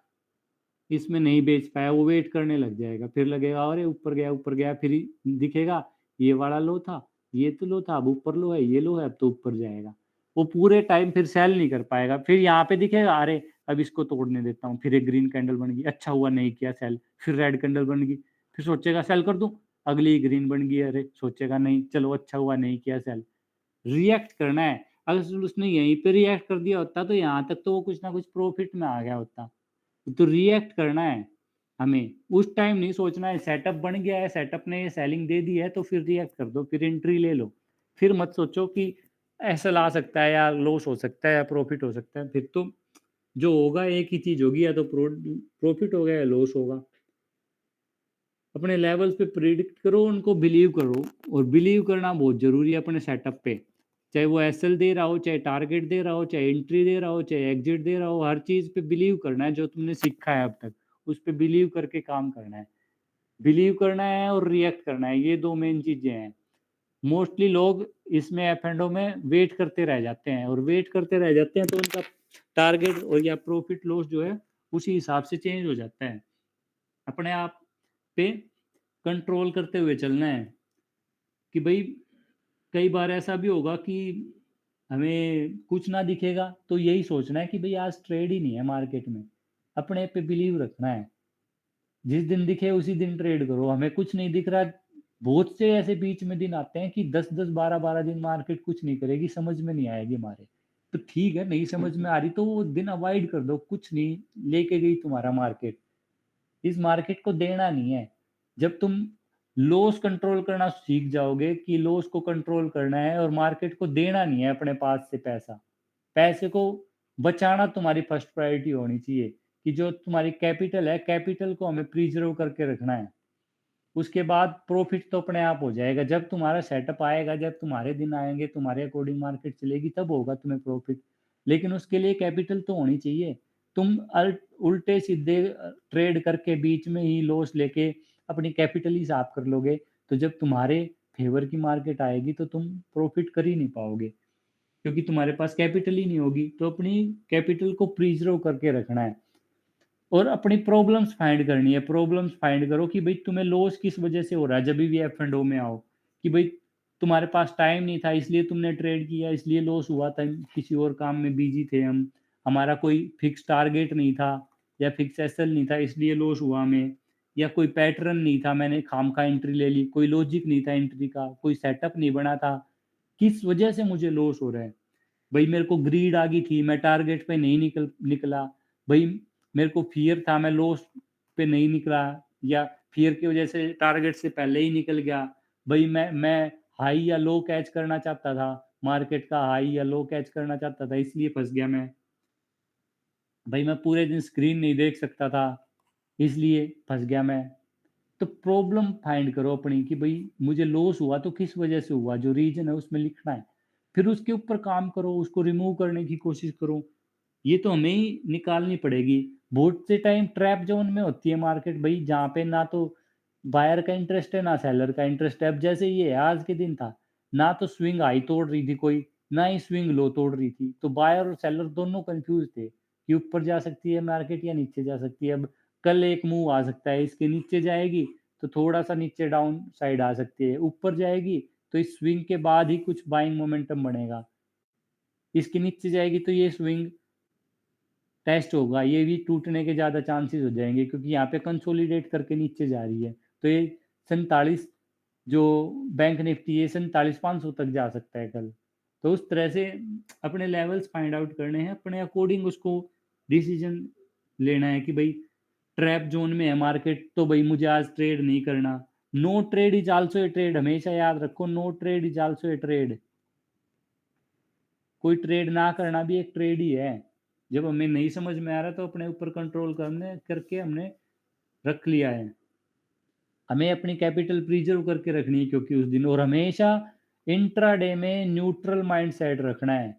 इसमें नहीं बेच पाया, वो वेट करने लग जाएगा, फिर लगेगा अरे ऊपर गया, फिर दिखेगा ये वाला लो था, ये तो लो था, अब ऊपर लो है, ये लो है, अब तो ऊपर जाएगा। वो पूरे टाइम फिर सेल नहीं कर पाएगा, फिर यहाँ पे दिखेगा अरे अब इसको तोड़ने देता हूँ, फिर एक ग्रीन कैंडल बन गई, अच्छा हुआ नहीं किया सेल, फिर रेड कैंडल बन गई, फिर सोचेगा सेल कर दूं, अगली ग्रीन बन गई, अरे सोचेगा नहीं चलो अच्छा हुआ नहीं किया सेल। रिएक्ट करना है। अगर उसने यहीं पे रिएक्ट कर दिया होता तो यहाँ तक तो वो कुछ ना कुछ प्रॉफिट में आ गया होता। तो रिएक्ट करना है हमें, उस टाइम नहीं सोचना है सेटअप बन गया है, सेटअप ने ये सेलिंग दे दी है तो फिर रिएक्ट कर दो, फिर एंट्री ले लो। फिर मत सोचो कि ऐसा ला सकता है या लॉस हो सकता है या प्रॉफिट हो सकता है, फिर तो जो होगा एक ही चीज़ होगी, या तो प्रॉफिट होगा या लॉस होगा। अपने लेवल्स पे प्रिडिक्ट करो, उनको बिलीव करो, और बिलीव करना बहुत ज़रूरी है अपने सेटअप पे। चाहे वो एसएल दे रहा हो, चाहे टारगेट दे रहा हो, चाहे एंट्री दे रहा हो, चाहे एग्जिट दे रहा हो, हर चीज़ पे बिलीव करना है जो तुमने सीखा है अब तक, उस पे बिलीव करके काम करना है। बिलीव करना है और रिएक्ट करना है, ये 2 मेन चीज़ें हैं। मोस्टली लोग इसमें एफ एंड ओ में वेट करते रह जाते हैं, और वेट करते रह जाते हैं तो उनका टारगेट और या प्रॉफिट लॉस जो है उसी हिसाब से चेंज हो जाता है। अपने आप पे कंट्रोल करते हुए चलना है कि भाई कई बार ऐसा भी होगा कि हमें कुछ ना दिखेगा तो यही सोचना है कि भाई आज ट्रेड ही नहीं है मार्केट में। अपने पे बिलीव रखना है, जिस दिन दिखे उसी दिन ट्रेड करो। हमें कुछ नहीं दिख रहा, बहुत से ऐसे बीच में दिन आते हैं कि 10-10 12-12 दिन मार्केट कुछ नहीं करेगी, समझ में नहीं आएगी हमारे। तो ठीक है, नहीं समझ में आ रही तो वो दिन अवॉइड कर दो, कुछ नहीं लेके गई तुम्हारा मार्केट। इस मार्केट को देना नहीं है। जब तुम लॉस कंट्रोल करना सीख जाओगे कि लॉस को कंट्रोल करना है और मार्केट को देना नहीं है अपने पास से पैसा, पैसे को बचाना तुम्हारी फर्स्ट प्रायोरिटी होनी चाहिए कि जो तुम्हारी कैपिटल है, कैपिटल को हमें प्रिजर्व करके रखना है। उसके बाद प्रॉफिट तो अपने आप हो जाएगा। जब तुम्हारा सेटअप आएगा, जब तुम्हारे दिन आएंगे, तुम्हारे अकॉर्डिंग मार्केट चलेगी, तब होगा तुम्हें प्रॉफिट। लेकिन उसके लिए कैपिटल तो होनी चाहिए। तुम उल्टे सीधे ट्रेड करके बीच में ही लॉस लेके अपनी कैपिटल ही साफ कर लोगे, तो जब तुम्हारे फेवर की मार्केट आएगी तो तुम प्रॉफिट कर ही नहीं पाओगे, क्योंकि तुम्हारे पास कैपिटल ही नहीं होगी। तो अपनी कैपिटल को प्रिजर्व करके रखना है और अपनी प्रॉब्लम्स फाइंड करनी है। प्रॉब्लम्स फाइंड करो कि भाई तुम्हें लॉस किस वजह से हो रहा है जब भी एफ एंड ओ में आओ, कि भाई तुम्हारे पास टाइम नहीं था इसलिए तुमने ट्रेड किया, इसलिए लॉस हुआ था, किसी और काम में बिजी थे हम, हमारा कोई फिक्स टारगेट नहीं था या फिक्स एसएल नहीं था इसलिए लॉस हुआ हमें, या कोई पैटर्न नहीं था, मैंने खाम खा एंट्री ले ली, कोई लॉजिक नहीं था एंट्री का, कोई सेटअप नहीं बना था, किस वजह से मुझे लॉस हो रहा है। भाई मेरे को ग्रीड आ गई थी, मैं टारगेट पे नहीं निकला। भाई मेरे को फियर था, मैं लॉस पे नहीं निकला, या फियर की वजह से टारगेट से पहले ही निकल गया। भाई मैं हाई या लो कैच करना चाहता था, मार्केट का हाई या लो कैच करना चाहता था, इसलिए फंस गया मैं। भाई मैं पूरे दिन स्क्रीन नहीं देख सकता था, इसलिए फंस गया मैं। तो प्रॉब्लम फाइंड करो अपनी कि भाई मुझे लॉस हुआ तो किस वजह से हुआ, जो रीजन है उसमें लिखना है। फिर उसके ऊपर काम करो, उसको रिमूव करने की कोशिश करो। ये तो हमें ही निकालनी पड़ेगी। बहुत से टाइम ट्रैप ज़ोन में होती है मार्केट भई, जहाँ पे ना तो बायर का इंटरेस्ट है, ना सेलर का इंटरेस्ट है। अब जैसे ये आज के दिन था, ना तो स्विंग हाई तोड़ रही थी कोई, ना ही स्विंग लो तोड़ रही थी। तो बायर और सेलर दोनों कन्फ्यूज़ थे कि ऊपर जा सकती है मार्केट या नीचे जा सकती है। अब कल एक मूव आ सकता है, इसके नीचे जाएगी तो थोड़ा-सा नीचे डाउन साइड आ सकती है। ऊपर जाएगी तो इस स्विंग के बाद ही कुछ बाइंग मोमेंटम बनेगा। इसके नीचे जाएगी तो ये स्विंग टेस्ट होगा, ये भी टूटने के ज़्यादा चांसेस हो जाएँगे, क्योंकि यहाँ पे कंसोलिडेट करके नीचे जा रही है। तो ये 47 जो बैंक निफ्टी है 47,500 तक जा सकता है कल। तो उस तरह से अपने लेवल्स फाइंड आउट करने हैं, अपने अकॉर्डिंग उसको डिसीज़न लेना है कि भई ट्रैप ज़ोन में है मार्केट तो भई मुझे आज ट्रेड नहीं करना। No trade is also a trade, हमेशा याद रखो, no trade is also a trade. कोई ट्रेड ना करना भी एक ट्रेड ही है। जब हमें नहीं समझ में आ रहा तो अपने ऊपर कंट्रोल करने करके हमने रख लिया है। हमें अपनी कैपिटल प्रिज़र्व करके रखनी है, क्योंकि उस दिन, और हमेशा इंट्राडे में न्यूट्रल माइंडसेट रखना है।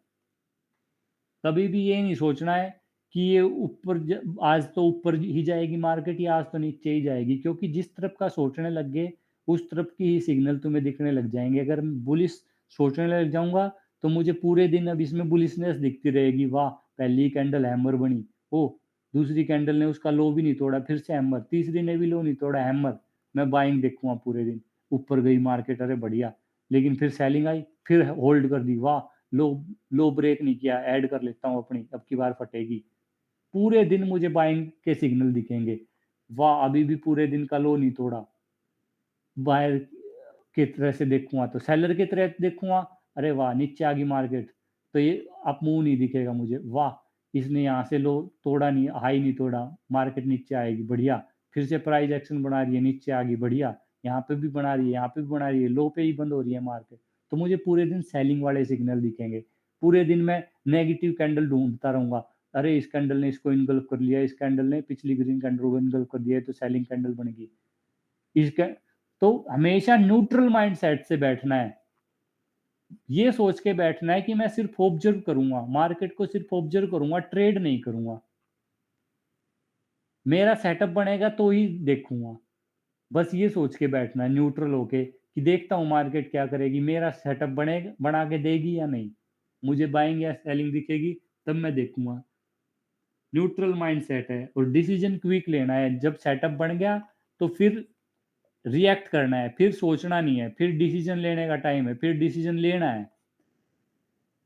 कभी भी ये नहीं सोचना है कि ये ऊपर आज तो ऊपर ही जाएगी मार्केट या आज तो नीचे ही जाएगी, क्योंकि जिस तरफ का सोचने लग गए उस तरफ की ही सिग्नल तुम्हें दिखने लग जाएंगे। अगर मैं बुलिश सोचने लग जाऊंगा तो मुझे पूरे दिन अब इसमें बुलिशनेस दिखती रहेगी, वाह पहली कैंडल हैमर बनी, ओ दूसरी कैंडल ने उसका लो भी नहीं तोड़ा, फिर से हैमर, तीसरी ने भी लो नहीं तोड़ा, हैमर, मैं बाइंग देखूंगा पूरे दिन। ऊपर गई मार्केट, अरे बढ़िया, लेकिन फिर सेलिंग आई, फिर होल्ड कर दी, वाह लो लो ब्रेक नहीं किया, ऐड कर लेता हूँ अपनी, अब की बार फटेगी। पूरे दिन मुझे बाइंग के सिग्नल दिखेंगे, वाह अभी भी पूरे दिन का लो नहीं तोड़ा। बायर की तरह से देखूँगा तो सेलर की तरह देखूँगा, अरे वाह नीचे आ गई मार्केट, तो ये अप मूव नहीं दिखेगा मुझे, वाह इसने यहाँ से लो तोड़ा नहीं, हाई नहीं तोड़ा, मार्केट नीचे आएगी बढ़िया, फिर से प्राइस एक्शन बना रही है, नीचे आ गई बढ़िया, यहाँ पे भी बना रही है, यहाँ पे भी बना रही है, लो पे ही बंद हो रही है मार्केट। तो मुझे पूरे दिन सेलिंग वाले सिग्नल दिखेंगे। पूरे दिन मैं नेगेटिव कैंडल ढूँढता रहूँगा, अरे इस कैंडल ने इसको इन्गल्फ कर लिया, इस कैंडल ने पिछली ग्रीन कैंडल को इन्गल्फ कर दिया है, तो सेलिंग कैंडल बन गई। इसका तो हमेशा न्यूट्रल माइंडसेट से बैठना है। ये सोच के बैठना है कि मैं सिर्फ ऑब्जर्व करूँगा, मार्केट को सिर्फ ऑब्जर्व करूँगा, ट्रेड नहीं करूँगा। मेरा सेटअप बनेगा तो ही देखूँगा। बस ये सोच के बैठना है न्यूट्रल होके कि देखता हूँ मार्केट क्या करेगी, मेरा सेटअप बनेगा, बना के देगी या नहीं। मुझे बाइंग या सेलिंग दिखेगी तब मैं देखूँगा। न्यूट्रल माइंडसेट है और डिसीजन क्विक लेना है। जब सेटअप बन गया तो फिर रिएक्ट करना है, फिर सोचना नहीं है, फिर डिसीजन लेने का टाइम है, फिर डिसीजन लेना है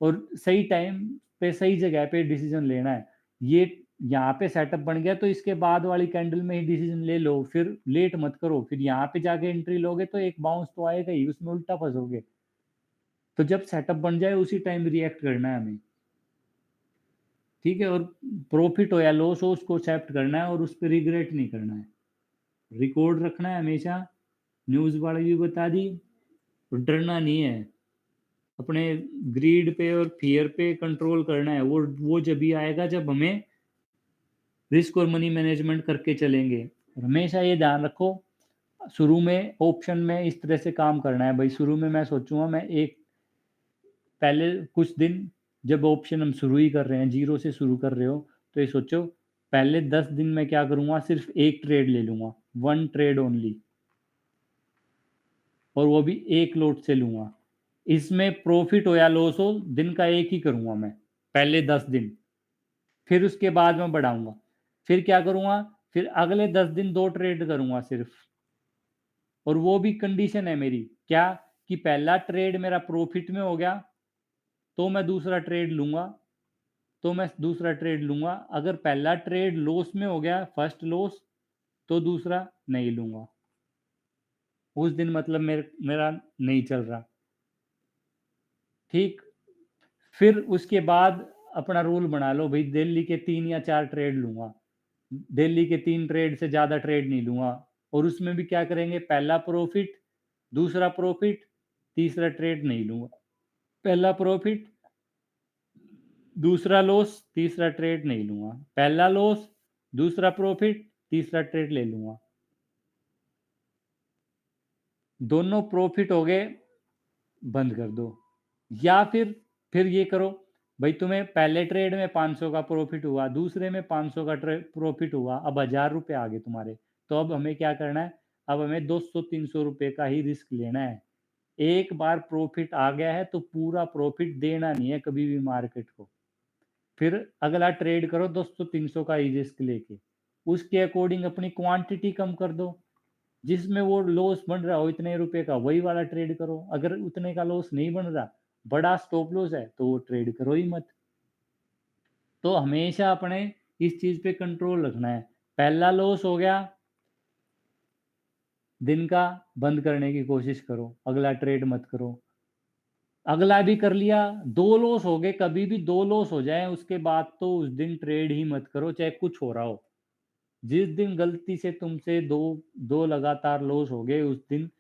और सही टाइम पे सही जगह पे डिसीजन लेना है। ये यहाँ पे सेटअप बन गया तो इसके बाद वाली कैंडल में ही डिसीजन ले लो, फिर लेट मत करो, फिर यहाँ पे जाके एंट्री लोगे तो एक बाउंस तो आएगा ही, उसमें उल्टा फंसोगे। तो जब सेटअप बन जाए उसी टाइम रिएक्ट करना है हमें, ठीक है? और प्रॉफिट हो या लॉस हो उसको एक्सेप्ट करना है और उस पे रिग्रेट नहीं करना है। रिकॉर्ड रखना है हमेशा, न्यूज़ वाले भी बता दी, और डरना नहीं है। अपने ग्रीड पे और फ़ियर पे कंट्रोल करना है। वो जभी आएगा जब हमें रिस्क और मनी मैनेजमेंट करके चलेंगे। और हमेशा ये ध्यान रखो, शुरू में ऑप्शन में इस तरह से काम करना है भई, शुरू में मैं सोचूँगा मैं एक पहले कुछ दिन, जब ऑप्शन हम शुरू ही कर रहे हैं, ज़ीरो से शुरू कर रहे हो, तो ये सोचो पहले 10 दिन मैं क्या करूँगा, सिर्फ़ 1 ट्रेड ले लूँगा, 1 ट्रेड ओनली, और वो भी 1 लॉट से लूँगा। इसमें प्रॉफ़िट हो या लॉस हो, दिन का 1 ही करूँगा मैं, पहले 10 दिन। फिर उसके बाद मैं बढ़ाऊँगा। फिर क्या करूँगा, फिर अगले 10 दिन 2 ट्रेड करूँगा सिर्फ़, और वो भी कंडीशन है मेरी, क्या कि पहला ट्रेड मेरा प्रॉफ़िट में हो गया, तो मैं दूसरा ट्रेड लूँगा, अगर पहला ट्रेड लॉस में हो गया, फर्स्ट लॉस, तो दूसरा नहीं लूँगा। उस दिन मतलब मेरा नहीं चल रहा, ठीक? फिर उसके बाद अपना रूल बना लो भई, डेली के 3 या 4 ट्रेड लूँगा। डेली के 3 ट्रेड से ज़्यादा ट्रेड नहीं लूँगा, और उसमें भी क्या करेंगे, पहला प्रॉफ़िट, दूसरा प्रॉफ़िट, तीसरा ट्रेड नहीं लूँगा। पहला प्रॉफ़िट, दूसरा लॉस, तीसरा ट्रेड नहीं लूँगा। पहला लॉस, दूसरा प्रॉफ़िट, तीसरा ट्रेड ले लूँगा। दोनों प्रॉफ़िट हो गए, बंद कर दो। या फिर ये करो, भाई तुम्हें पहले ट्रेड में 500 का प्रॉफिट हुआ, दूसरे में 500 का प्रॉफिट हुआ, अब 1000 रुपये आ गए तुम्हारे। तो अब हमें क्या करना है, अब हमें 200-300 रुपये का ही रिस्क लेना है। एक बार प्रॉफिट आ गया है तो पूरा प्रॉफिट देना नहीं है कभी भी मार्केट को। फिर अगला ट्रेड करो 200-300 का ही रिस्क लेके, उसके अकॉर्डिंग अपनी क्वांटिटी कम कर दो। जिसमें वो लॉस बन रहा हो इतने रुपए का, वही वाला ट्रेड करो। अगर उतने का लॉस नहीं बन रहा, बड़ा स्टॉप लॉस है, तो वो ट्रेड करो ही मत। तो हमेशा अपने इस चीज पे कंट्रोल रखना है। पहला लॉस हो गया, दिन का, बंद करने की कोशिश करो, अगला ट्रेड मत करो। अगला भी कर लिया, दो लॉस हो गए, कभी भी दो लॉस हो जाए उसके बाद तो उस दिन ट्रेड ही मत करो, चाहे कुछ हो रहा हो। जिस दिन गलती से तुमसे दो दो लगातार लॉस हो गए, उस दिन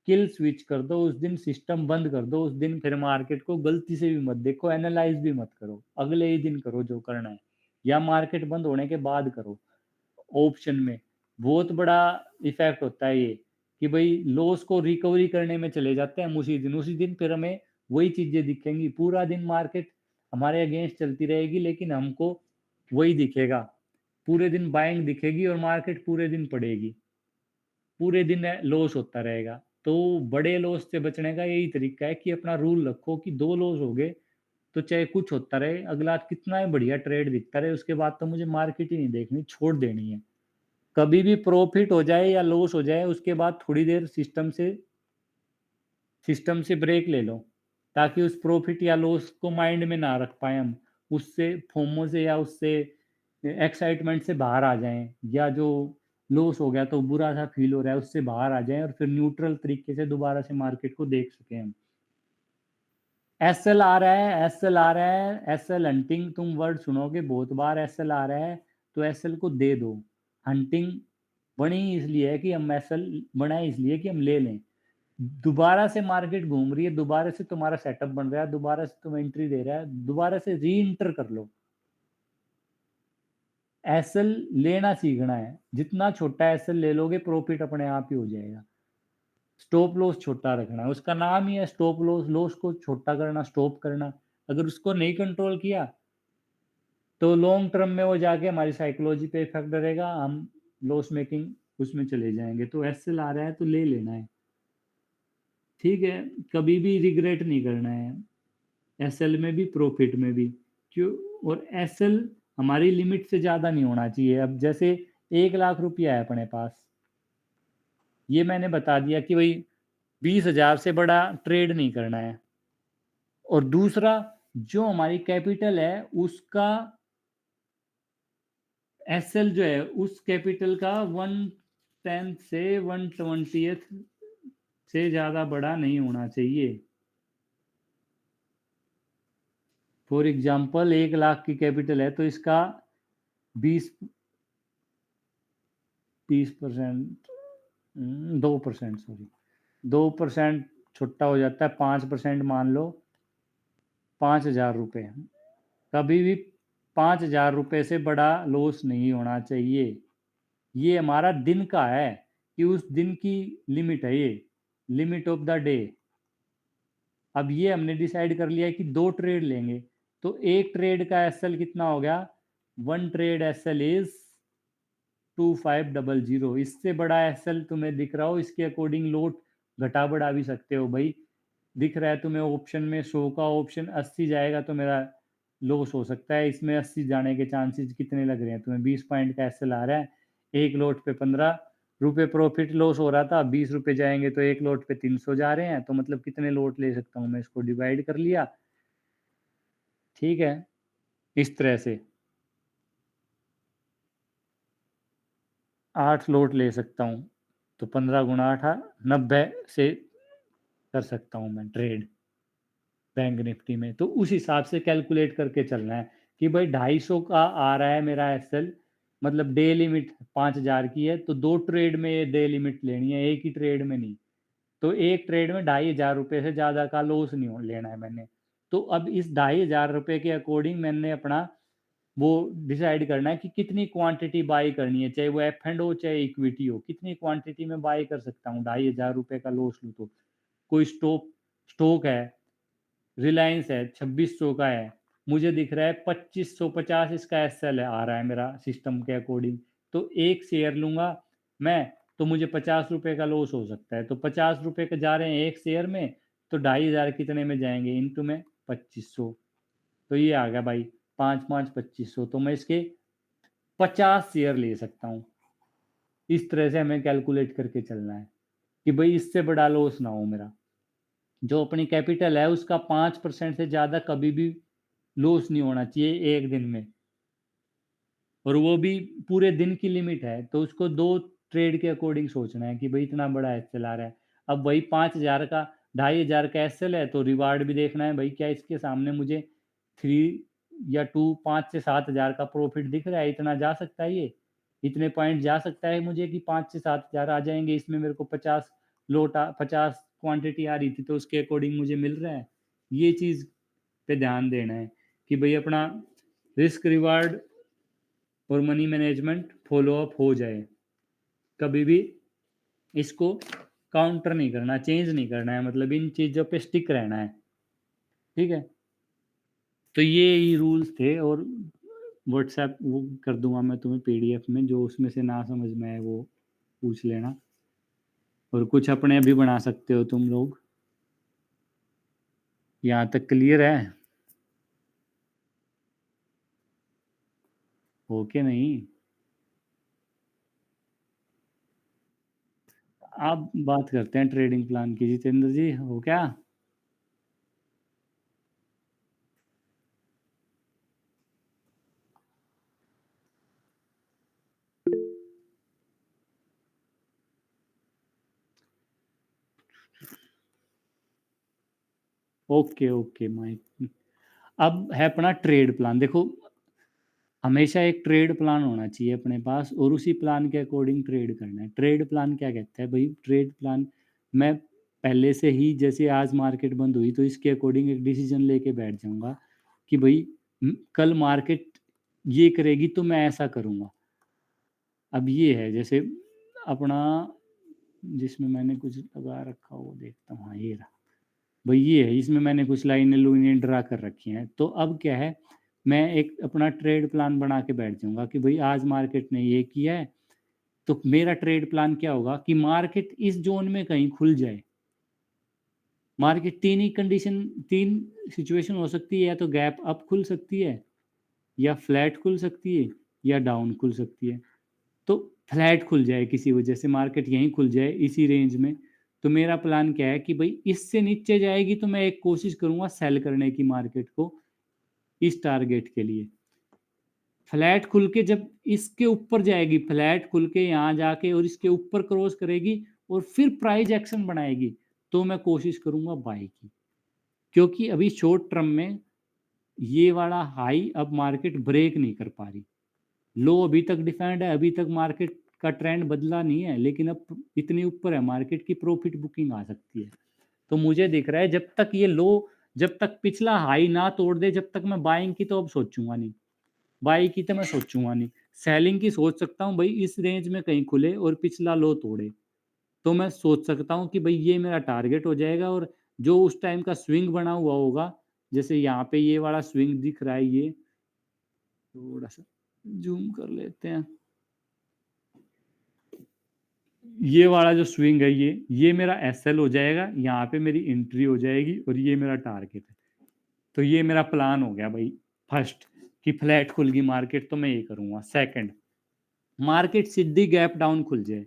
किल स्विच कर दो, उस दिन सिस्टम बंद कर दो, उस दिन फिर मार्केट को गलती से भी मत देखो, एनालाइज भी मत करो, अगले ही दिन करो जो करना है, या मार्केट बंद होने के बाद करो। ऑप्शन में बहुत बड़ा इफेक्ट होता है ये, कि भाई लॉस को रिकवरी करने में चले जाते हैं हम उसी दिन फिर हमें वही चीजें दिखेंगी, पूरा दिन मार्केट हमारे अगेंस्ट चलती रहेगी लेकिन हमको वही दिखेगा, पूरे दिन बाइंग दिखेगी और मार्केट पूरे दिन पड़ेगी, पूरे दिन लॉस होता रहेगा। तो बड़े लॉस से बचने का यही तरीका है कि अपना रूल रखो कि दो लॉस हो गए तो चाहे कुछ होता रहे, अगला कितना ही बढ़िया ट्रेड दिखता रहे, उसके बाद तो मुझे मार्केट ही नहीं देखनी, छोड़ देनी है। कभी भी प्रॉफिट हो जाए या लॉस हो जाए, उसके बाद थोड़ी देर सिस्टम से ब्रेक ले लो, ताकि उस प्रॉफिट या लॉस को माइंड में ना रख पाए हम, उससे फोमो से या उससे एक्साइटमेंट से बाहर आ जाएं, या जो लॉस हो गया तो बुरा सा फील हो रहा है उससे बाहर आ जाएं और फिर न्यूट्रल तरीके से दोबारा से मार्केट को देख सकें हम। एसएल आ रहा है, एसएल आ रहा है, एसएल हंटिंग, तुम वर्ड सुनोगे बहुत बार, एसएल आ रहा है तो एसएल को दे दो। हंटिंग बनी इसलिए है कि हम एसएल बनाए इसलिए कि हम ले लें। दोबारा से मार्केट घूम रही है, दोबारा से तुम्हारा सेटअप बन रहा है, दोबारा से तुम एंट्री दे रहा है, दोबारा से री इंटर कर लो। एसएल लेना सीखना है, जितना छोटा एसएल ले लोगे प्रॉफिट अपने आप ही हो जाएगा। स्टॉप लॉस छोटा रखना है, उसका नाम ही है स्टॉप लॉस, लॉस को छोटा करना, स्टॉप करना। अगर उसको नहीं कंट्रोल किया तो लॉन्ग टर्म में वो जाके हमारी साइकोलॉजी पे इफेक्ट करेगा, हम लॉस मेकिंग उसमें चले जाएंगे। तो एसएल आ रहा है तो ले लेना है, ठीक है, कभी भी रिग्रेट नहीं करना है, एसएल में भी प्रॉफिट में भी। क्यों? और एसएल हमारी लिमिट से ज्यादा नहीं होना चाहिए। अब जैसे 1 लाख रुपया है अपने पास, ये मैंने बता दिया कि भाई 20,000 से बड़ा ट्रेड नहीं करना है। और दूसरा, जो हमारी कैपिटल है उसका एसएल जो है उस कैपिटल का 1/10 से 1/20 से ज्यादा बड़ा नहीं होना चाहिए। फॉर एग्जाम्पल 1 लाख की कैपिटल है तो इसका 20% 2%, सॉरी, 2% छोटा हो जाता है, 5% मान लो, 5,000 रुपये। कभी भी 5,000 रुपये से बड़ा लॉस नहीं होना चाहिए। ये हमारा दिन का है, कि उस दिन की लिमिट है ये, लिमिट ऑफ द डे। अब ये हमने डिसाइड कर लिया कि दो ट्रेड लेंगे, तो एक ट्रेड का एसएल कितना हो गया, वन ट्रेड एसएल इज 2500। इससे बड़ा एसएल तुम्हें दिख रहा हो, इसके अकॉर्डिंग लोट घटा बढ़ा भी सकते हो भाई। दिख रहा है तुम्हें ऑप्शन में 100 का ऑप्शन 80 जाएगा तो मेरा लॉस हो सकता है, इसमें 80 जाने के चांसेस कितने लग रहे हैं तुम्हें, 20 पॉइंट का एसएल आ रहा है, एक लोट पे 15 रुपये प्रॉफिट लॉस हो रहा था, 20 रुपये जाएंगे तो एक लोट पे 300 जा रहे हैं, तो मतलब कितने लोट ले सकता हूँ मैं, इसको डिवाइड कर लिया, ठीक है, इस तरह से 8 लोट ले सकता हूँ, तो 15 × 8 90 से कर सकता हूँ मैं ट्रेड बैंक निफ्टी में। तो उस हिसाब से कैलकुलेट करके चलना है कि भाई 250 का आ रहा है मेरा एसएल, मतलब डे लिमिट 5,000 की है, तो दो ट्रेड में ये डे लिमिट लेनी है, एक ही ट्रेड में नहीं। तो एक ट्रेड में 2,500 रुपये से ज़्यादा का लॉस नहीं लेना है मैंने। तो अब इस 2,500 रुपये के अकॉर्डिंग मैंने अपना वो डिसाइड करना है कि कितनी क्वांटिटी बाई करनी है, चाहे वो एफ एंड हो चाहे इक्विटी हो, कितनी क्वांटिटी में बाई कर सकता हूँ 2,500 रुपये का लॉस लूँ तो। कोई स्टॉक स्टॉक है, रिलायंस है 2600 का है, मुझे दिख रहा है 2550 इसका एसएल आ रहा है मेरा सिस्टम के अकॉर्डिंग। तो एक शेयर लूंगा मैं, तो मुझे 50 रुपए का लॉस हो सकता है। तो 50 रुपए के जा रहे हैं एक शेयर में, तो 2500 कितने में जाएंगे इंटू में 2500। तो ये आ गया भाई 5 5 2500। तो मैं इसके 50 शेयर ले सकता हूँ। इस तरह से हमें कैलकुलेट करके चलना है कि भाई इससे बड़ा लॉस ना हो मेरा। जो अपनी कैपिटल है उसका 5% से ज्यादा कभी भी लॉस नहीं होना चाहिए एक दिन में। और वो भी पूरे दिन की लिमिट है, तो उसको 2 ट्रेड के अकॉर्डिंग सोचना है कि भाई इतना बड़ा एसएल आ रहा है। अब वही 5000 का 2500 का एसएल है, तो रिवार्ड भी देखना है भाई क्या इसके सामने मुझे 3 या 2 5 से 7 हजार का प्रॉफिट दिख रहा है, इतना जा सकता है ये, इतने पॉइंट जा सकता है मुझे कि 5 से 7 हजार आ जाएंगे इसमें। मेरे को 50 क्वांटिटी आ रही थी तो उसके अकॉर्डिंग मुझे मिल रहा है। ये चीज पे ध्यान देना है कि भाई अपना रिस्क रिवार्ड और मनी मैनेजमेंट फॉलो अप हो जाए। कभी भी इसको काउंटर नहीं करना, चेंज नहीं करना है, मतलब इन चीज़ों पे स्टिक रहना है। ठीक है, तो ये ही रूल्स थे। और व्हाट्सएप वो कर दूंगा मैं तुम्हें पीडीएफ में, जो उसमें से ना समझ में आए वो पूछ लेना। और कुछ अपने भी बना सकते हो तुम लोग। यहाँ तक क्लियर है? हो के नहीं? आप बात करते हैं ट्रेडिंग प्लान की। जितेंद्र जी हो क्या? Okay okay mike. अब है अपना ट्रेड प्लान। देखो, हमेशा एक ट्रेड प्लान होना चाहिए अपने पास, और उसी प्लान के अकॉर्डिंग ट्रेड करना है। ट्रेड प्लान क्या कहता है भाई? ट्रेड प्लान मैं पहले से ही, जैसे आज मार्केट बंद हुई तो इसके अकॉर्डिंग एक डिसीजन लेके बैठ जाऊंगा कि भाई कल मार्केट ये करेगी तो मैं ऐसा करूंगा। अब ये है जैसे अपना, जिसमें मैंने कुछ लगा रखा हो, देखता हूँ, हाँ ये रहा भाई। ये है, इसमें मैंने कुछ लाइनें लुइनें ड्रा कर रखी हैं। तो अब क्या है, मैं एक अपना ट्रेड प्लान बना के बैठ जाऊंगा कि भाई आज मार्केट ने ये किया है, तो मेरा ट्रेड प्लान क्या होगा कि मार्केट इस जोन में कहीं खुल जाए। मार्केट तीन ही कंडीशन, तीन सिचुएशन हो सकती है, या तो गैप अप खुल सकती है, या फ्लैट खुल सकती है, या डाउन खुल सकती है। तो फ्लैट खुल जाए किसी वजह से, मार्केट यहीं खुल जाए इसी रेंज में, तो मेरा प्लान क्या है कि भाई इससे नीचे जाएगी तो मैं एक कोशिश करूंगा सेल करने की मार्केट को इस टारगेट के लिए। फ्लैट खुल के जब इसके ऊपर जाएगी, फ्लैट खुल के यहाँ जाके और इसके ऊपर क्रॉस करेगी और फिर प्राइस एक्शन बनाएगी, तो मैं कोशिश करूंगा बाई की। क्योंकि अभी शॉर्ट टर्म में ये वाला हाई अब मार्केट ब्रेक नहीं कर पा रही। लो अभी तक डिफाइंड है, अभी तक मार्केट का ट्रेंड बदला नहीं है, लेकिन अब इतनी ऊपर है मार्केट की, प्रॉफिट बुकिंग आ सकती है। तो मुझे दिख रहा है जब तक ये लो, जब तक पिछला हाई ना तोड़ दे, जब तक मैं बाइंग की तो अब सोचूंगा नहीं, बाई की तो मैं सोचूंगा नहीं। सेलिंग की सोच सकता हूँ भाई, इस रेंज में कहीं खुले और पिछला लो तोड़े, तो मैं सोच सकता हूँ कि भाई ये मेरा टारगेट हो जाएगा। और जो उस टाइम का स्विंग बना हुआ होगा, जैसे यहाँ पे ये वाला स्विंग दिख रहा है, ये थोड़ा सा जूम कर लेते हैं, ये वाला जो स्विंग है, ये मेरा एसएल हो जाएगा, यहाँ पे मेरी एंट्री हो जाएगी और ये मेरा टारगेट है। तो ये मेरा प्लान हो गया भाई। फर्स्ट, कि फ्लैट खुल गई मार्केट तो मैं ये करूंगा। सेकंड, मार्केट सीधी गैप डाउन खुल जाए,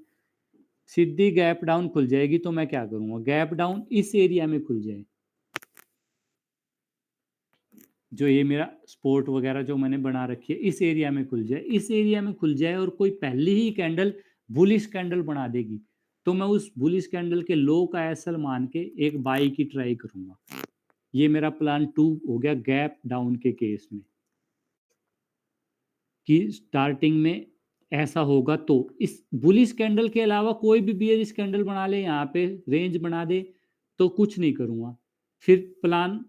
सीधी गैप डाउन खुल जाएगी तो मैं क्या करूंगा, गैप डाउन इस एरिया में खुल जाए, जो ये मेरा स्पोर्ट वगैरह जो मैंने बना रखी है इस एरिया में खुल जाए, इस एरिया में खुल जाए और कोई पहली ही कैंडल बुलिश कैंडल बना देगी, तो मैं उस बुलिश कैंडल के लो का एसएल मान के एक बाई की ट्राई करूंगा। ये मेरा प्लान 2 हो गया गैप डाउन के केस में, कि स्टार्टिंग में ऐसा होगा तो इस बुलिश कैंडल के अलावा कोई भी बियरिश कैंडल बना ले, यहाँ पे रेंज बना दे, तो कुछ नहीं करूँगा। फिर प्लान,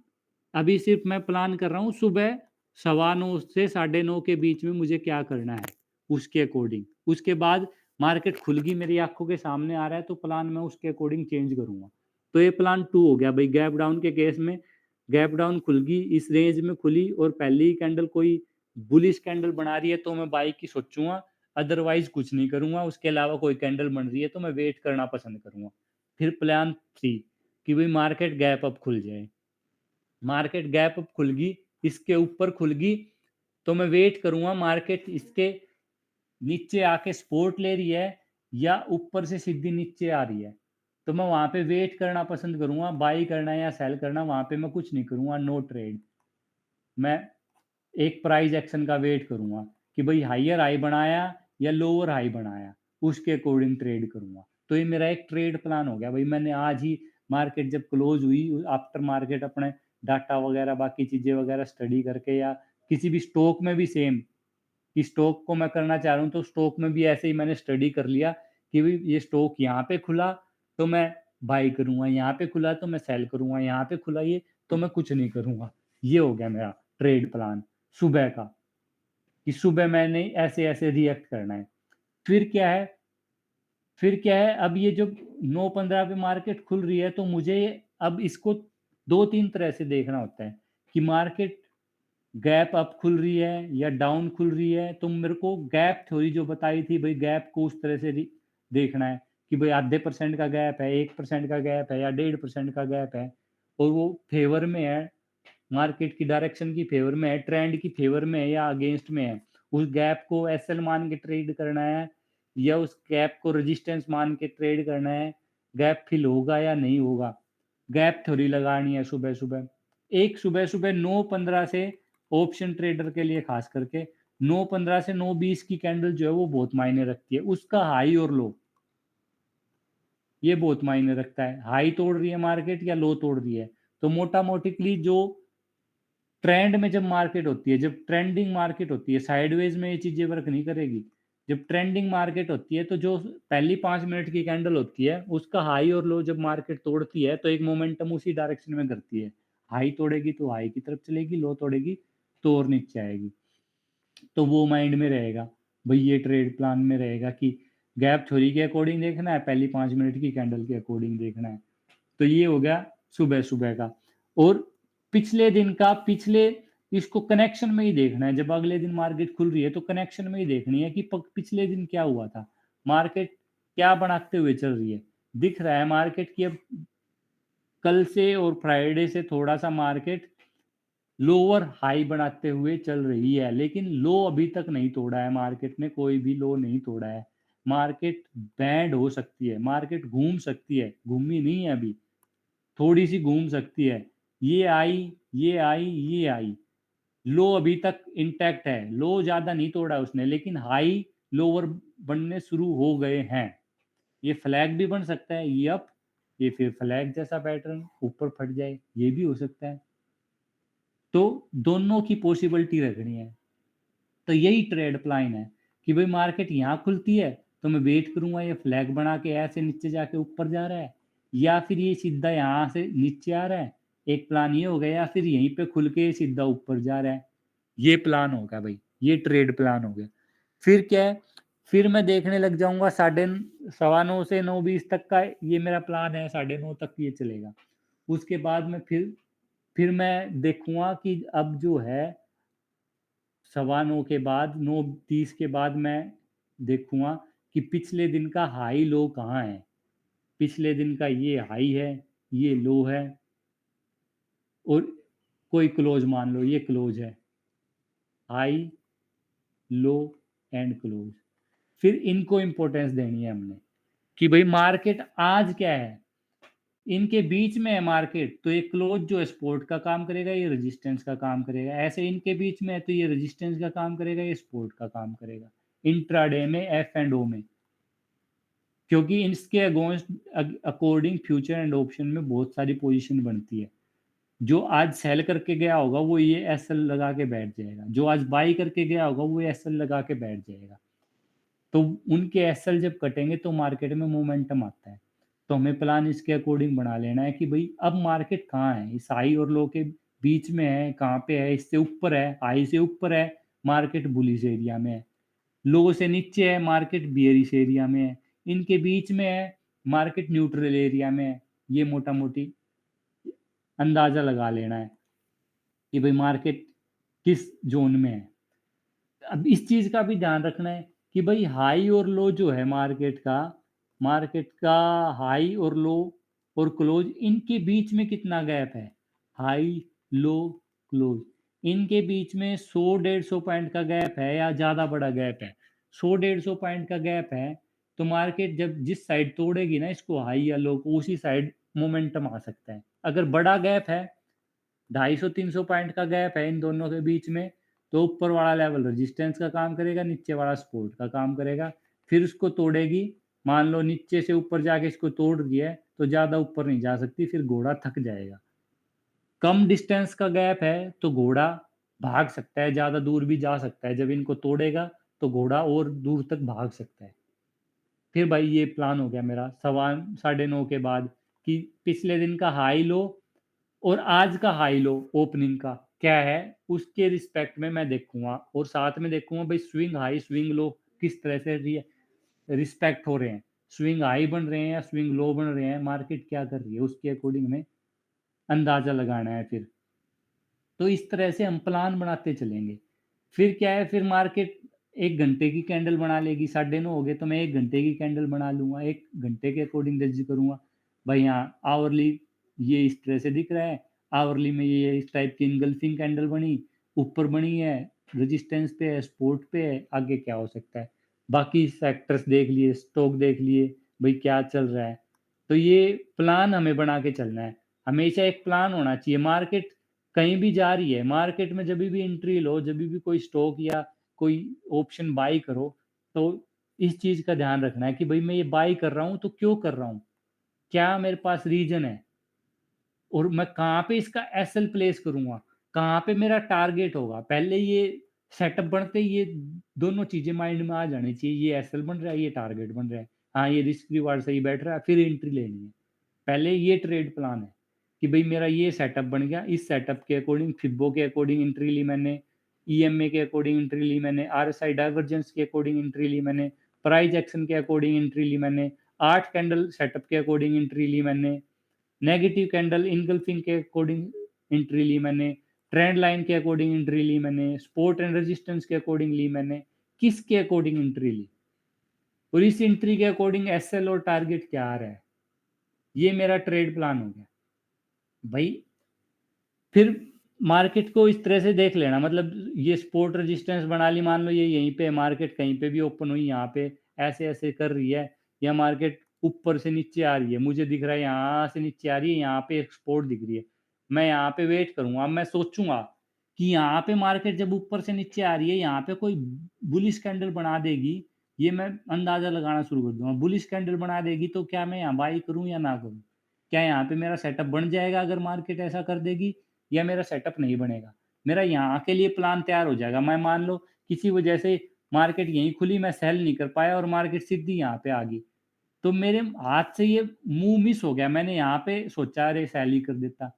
अभी सिर्फ मैं प्लान कर रहा हूँ सुबह 9:15 से 9:30 के बीच में मुझे क्या करना है, उसके अकॉर्डिंग। उसके बाद मार्केट खुल गई, मेरी आंखों के सामने आ रहा है, तो प्लान मैं उसके अकॉर्डिंग चेंज करूँगा। तो ये प्लान 2 हो गया भाई, गैप डाउन के केस में गैप डाउन खुल गई, इस रेंज में खुली और पहली ही कैंडल कोई बुलिश कैंडल बना रही है तो मैं बाई की सोचूंगा, अदरवाइज कुछ नहीं करूंगा। उसके अलावा कोई कैंडल बन रही है तो मैं वेट करना पसंद करूंगा। फिर प्लान 3 कि भाई मार्केट गैप अप खुल जाए। मार्केट गैप अप खुल गई, इसके ऊपर खुल गई, तो मैं वेट करूंगा मार्केट इसके नीचे आके सपोर्ट ले रही है या ऊपर से सीधी नीचे आ रही है, तो मैं वहां पे वेट करना पसंद करूंगा। बाई करना या सेल करना वहां पे मैं कुछ नहीं करूंगा, नो ट्रेड। मैं एक प्राइस एक्शन का वेट करूंगा कि भाई हाइयर हाई बनाया या लोअर हाई बनाया, उसके अकॉर्डिंग ट्रेड करूंगा। तो ये मेरा एक ट्रेड प्लान हो गया भाई। मैंने आज ही मार्केट जब क्लोज हुई, आफ्टर मार्केट अपने डाटा वगैरह बाकी चीजें वगैरह स्टडी करके, या किसी भी स्टॉक में भी सेम, कि स्टॉक को मैं करना चाह रहा हूँ तो स्टॉक में भी ऐसे ही मैंने स्टडी कर लिया कि भाई ये स्टॉक यहाँ पे खुला तो मैं बाई करूंगा, यहाँ पे खुला तो मैं सेल करूंगा, यहाँ पे खुला ये तो मैं कुछ नहीं करूंगा। ये हो गया मेरा ट्रेड प्लान सुबह का, कि सुबह मैंने ऐसे ऐसे रिएक्ट करना है। फिर क्या है, फिर क्या है, अब ये जो 9:15 पे मार्केट खुल रही है तो मुझे अब इसको दो तीन तरह से देखना होता है कि मार्केट गैप अप खुल रही है या डाउन खुल रही है। तो मेरे को गैप थ्योरी जो बताई थी भाई, गैप को उस तरह से देखना है कि भाई आधे परसेंट का गैप है, 1% का गैप है या 1.5% का गैप है, और वो फेवर में है, मार्केट की डायरेक्शन की फेवर में है, ट्रेंड की फेवर में है या अगेंस्ट में है। उस गैप को एसएल मान के ट्रेड करना है या उस गैप को रेजिस्टेंस मान के ट्रेड करना है, गैप फिल होगा या नहीं होगा। गैप थ्योरी लगानी है सुबह सुबह। एक सुबह सुबह 9:15 से ऑप्शन ट्रेडर के लिए खास करके 9:15 से 9:20 की कैंडल जो है वो बहुत मायने रखती है। उसका हाई और लो ये बहुत मायने रखता है। हाई तोड़ रही है मार्केट या लो तोड़ रही है। तो मोटा मोटिकली जो ट्रेंड में जब मार्केट होती है, जब ट्रेंडिंग मार्केट होती है, साइडवेज में ये चीजें वर्क नहीं करेगी। जब ट्रेंडिंग मार्केट होती है तो जो पहली 5 मिनट की कैंडल होती है उसका हाई और लो जब मार्केट तोड़ती है तो एक मोमेंटम उसी डायरेक्शन में करती है। हाई तोड़ेगी तो हाई की तरफ चलेगी, लो तोड़ेगी तो और नीचे आएगी। तो वो माइंड में रहेगा भाई, ये ट्रेड प्लान में रहेगा कि गैप थ्योरी के अकॉर्डिंग देखना है, पहली 5 मिनट की कैंडल के अकॉर्डिंग देखना है। तो ये हो गया सुबह सुबह का। और पिछले दिन का, पिछले इसको कनेक्शन में ही देखना है। जब अगले दिन मार्केट खुल रही है तो कनेक्शन में ही देखनी है कि पिछले दिन क्या हुआ था, मार्केट क्या बनाते हुए चल रही है। दिख रहा है मार्केट की अब कल से और फ्राइडे से थोड़ा सा मार्केट लोअर हाई बनाते हुए चल रही है, लेकिन लो अभी तक नहीं तोड़ा है। मार्केट ने कोई भी लो नहीं तोड़ा है। मार्केट बैंड हो सकती है, मार्केट घूम सकती है, घूमी नहीं है अभी, थोड़ी सी घूम सकती है। ये आई, ये आई, ये आई, लो अभी तक इंटैक्ट है। लो ज्यादा नहीं तोड़ा उसने, लेकिन हाई लोअर बनने शुरू हो गए हैं। ये फ्लैग भी बन सकता है, ये अप, ये फिर फ्लैग जैसा पैटर्न ऊपर फट जाए, ये भी हो सकता है। तो दोनों की पॉसिबिलिटी रखनी है। तो यही ट्रेड प्लान है कि भाई मार्केट यहाँ खुलती है तो मैं वेट करूंगा ये फ्लैग बना के ऐसे नीचे जाके ऊपर जा रहा है, या फिर ये सीधा यहाँ से नीचे आ रहा है। एक प्लान ये हो गया, या फिर यहीं पे खुल के सीधा ऊपर जा रहा है। ये प्लान होगा भाई, ये ट्रेड प्लान हो गया। फिर क्या है, फिर मैं देखने लग जाऊंगा 9:15 से 9:20 तक का, ये मेरा प्लान है, 9:30 तक ये चलेगा। उसके बाद में फिर मैं देखूंगा कि अब जो है 9:15 के बाद, 9:30 के बाद मैं देखूंगा कि पिछले दिन का हाई लो कहाँ है। पिछले दिन का ये हाई है, ये लो है, और कोई क्लोज मान लो ये क्लोज है, हाई लो एंड क्लोज। फिर इनको इंपॉर्टेंस देनी है हमने कि भाई मार्केट आज क्या है, इनके बीच में है मार्केट, तो ये क्लोज जो है सपोर्ट का काम करेगा, ये रेजिस्टेंस का काम करेगा। ऐसे इनके बीच में है तो ये रेजिस्टेंस का काम करेगा, ये सपोर्ट का काम करेगा इंट्राडे में, एफ एंड ओ में। क्योंकि इसके अकॉर्डिंग फ्यूचर एंड ऑप्शन में बहुत सारी पोजीशन बनती है। जो आज सेल करके गया होगा वो ये एस एल लगा के बैठ जाएगा, जो आज बाई करके गया होगा वो एस एल लगा के बैठ जाएगा। तो उनके एसएल जब कटेंगे तो मार्केट में मोमेंटम आता है। तो हमें प्लान इसके अकॉर्डिंग बना लेना है कि भाई अब मार्केट कहाँ है, इस हाई और लो के बीच में है, कहाँ पे है, इससे ऊपर है, हाई से ऊपर है मार्केट बुलिश एरिया में है, लो से नीचे है मार्केट बियरिश एरिया में है, इनके बीच में है मार्केट न्यूट्रल एरिया में है। ये मोटा मोटी अंदाज़ा लगा लेना है कि भाई मार्केट किस ज़ोन में है। अब इस चीज़ का भी ध्यान रखना है कि भाई हाई और लो जो है मार्केट का हाई और लो और क्लोज़ इनके बीच में कितना गैप है? हाई, लो, क्लोज़ इनके बीच में 100 150 पॉइंट का गैप है या ज़्यादा बड़ा गैप है? 100 150 पॉइंट का गैप है, तो मार्केट जब जिस साइड तोड़ेगी ना इसको हाई या लो को उसी साइड मोमेंटम आ सकता है। अगर बड़ा गैप है 250-300 पॉइंट का गैप है इन दोनों के बीच में, तो ऊपर वाला लेवल रेजिस्टेंस का काम करेगा, नीचे वाला सपोर्ट का काम करेगा। फिर उसको तोड़ेगी, मान लो नीचे से ऊपर जाके इसको तोड़ दिया है, तो ज़्यादा ऊपर नहीं जा सकती, फिर घोड़ा थक जाएगा। कम डिस्टेंस का गैप है, तो घोड़ा भाग सकता है, ज़्यादा दूर भी जा सकता है। जब इनको तोड़ेगा, तो घोड़ा और दूर तक भाग सकता है। फिर भाई ये प्लान हो गया मेरा सवा साढ़े 9 के बाद कि पिछले दिन का हाई लो और आज का हाई लो ओपनिंग का क्या है उसके रिस्पेक्ट में मैं देखूंगा और साथ में देखूंगा भाई स्विंग हाई स्विंग लो किस तरह से रिस्पेक्ट हो रहे हैं, स्विंग हाई बन रहे हैं या स्विंग लो बन रहे हैं, मार्केट क्या कर रही है उसके अकॉर्डिंग में अंदाजा लगाना है। फिर तो इस तरह से हम प्लान बनाते चलेंगे। फिर क्या है, फिर मार्केट 1 घंटे की कैंडल बना लेगी, साढ़े 9 हो गए तो मैं 1 घंटे की कैंडल बना लूँगा, 1 घंटे के अकॉर्डिंग जज करूँगा। भाई हाँ, आवरली ये इस तरह से दिख रहा है, आवरली में ये इस टाइप की एंगल्फिंग कैंडल बनी, ऊपर बनी है, रेजिस्टेंस पे है, सपोर्ट पे है, आगे क्या हो सकता है। बाकी सेक्टर्स देख लिए, स्टॉक देख लिए, भाई क्या चल रहा है। तो ये प्लान हमें बना के चलना है। हमेशा एक प्लान होना चाहिए। मार्केट कहीं भी जा रही है, मार्केट में जभी भी एंट्री लो, जभी भी कोई स्टॉक या कोई ऑप्शन बाय करो, तो इस चीज़ का ध्यान रखना है कि भई मैं ये बाय कर रहा हूँ, तो क्यों कर रहा हूँ? क्या मेरे पास रीज़न है? और मैं कहाँ पे इसका एसएल प्लेस करूँगा? कहाँ पे मेरा टारगेट होगा? पहले ये सेटअप बनते ही ये दोनों चीज़ें माइंड में आ जानी चाहिए। ये एसएल बन रहा है, ये टारगेट बन रहा है। हाँ, ये रिस्क रिवार्ड सही बैठ रहा है, फिर एंट्री लेनी है। पहले ये ट्रेड प्लान है कि भई मेरा ये सेटअप बन गया, इस सेटअप के अकॉर्डिंग फिबो के अकॉर्डिंग एंट्री ली मैंने, ईएमए के अकॉर्डिंग एंट्री ली मैंने, आरएसआई डाइवर्जेंस के अकॉर्डिंग एंट्री ली मैंने, प्राइस एक्शन के अकॉर्डिंग एंट्री ली मैंने, 8 कैंडल सेटअप के अकॉर्डिंग एंट्री ली मैंने, नेगेटिव कैंडल इनगल्फिंग के अकॉर्डिंग एंट्री ली मैंने, ट्रेंड लाइन के अकॉर्डिंग एंट्री ली मैंने, सपोर्ट एंड रेजिस्टेंस के अकॉर्डिंग ली मैंने, किसके अकॉर्डिंग एंट्री ली और इस एंट्री के अकॉर्डिंग एसएल और टारगेट क्या आ रहा है। ये मेरा ट्रेड प्लान हो गया। भाई फिर मार्केट को इस तरह से देख लेना, मतलब ये सपोर्ट रेजिस्टेंस बना ली, मान लो ये यहीं पे मार्केट कहीं पे भी ओपन हुई यहाँ पे ऐसे ऐसे कर रही है, या मार्केट ऊपर से नीचे आ रही है, मुझे दिख रहा है यहाँ से नीचे आ रही है, यहाँ पे एक सपोर्ट दिख रही है, मैं यहाँ पे वेट करूंगा। अब मैं सोचूंगा कि यहाँ पे मार्केट जब ऊपर से नीचे आ रही है, यहाँ पे कोई बुलिश कैंडल बना देगी, ये मैं अंदाजा लगाना शुरू कर दूंगा। बुलिश कैंडल बना देगी तो क्या मैं यहाँ बाई करूं या ना करूं? क्या यहाँ पे मेरा सेटअप बन जाएगा अगर मार्केट ऐसा कर देगी, या मेरा सेटअप नहीं बनेगा? मेरा यहाँ के लिए प्लान तैयार हो जाएगा। मैं मान लो किसी वजह से मार्केट यहीं खुली, मैं सेल नहीं कर पाया और मार्केट सीधी यहाँ पे आ गई, तो मेरे हाथ से ये मूव मिस हो गया। मैंने यहाँ पे सोचा अरे सेल ही कर देता,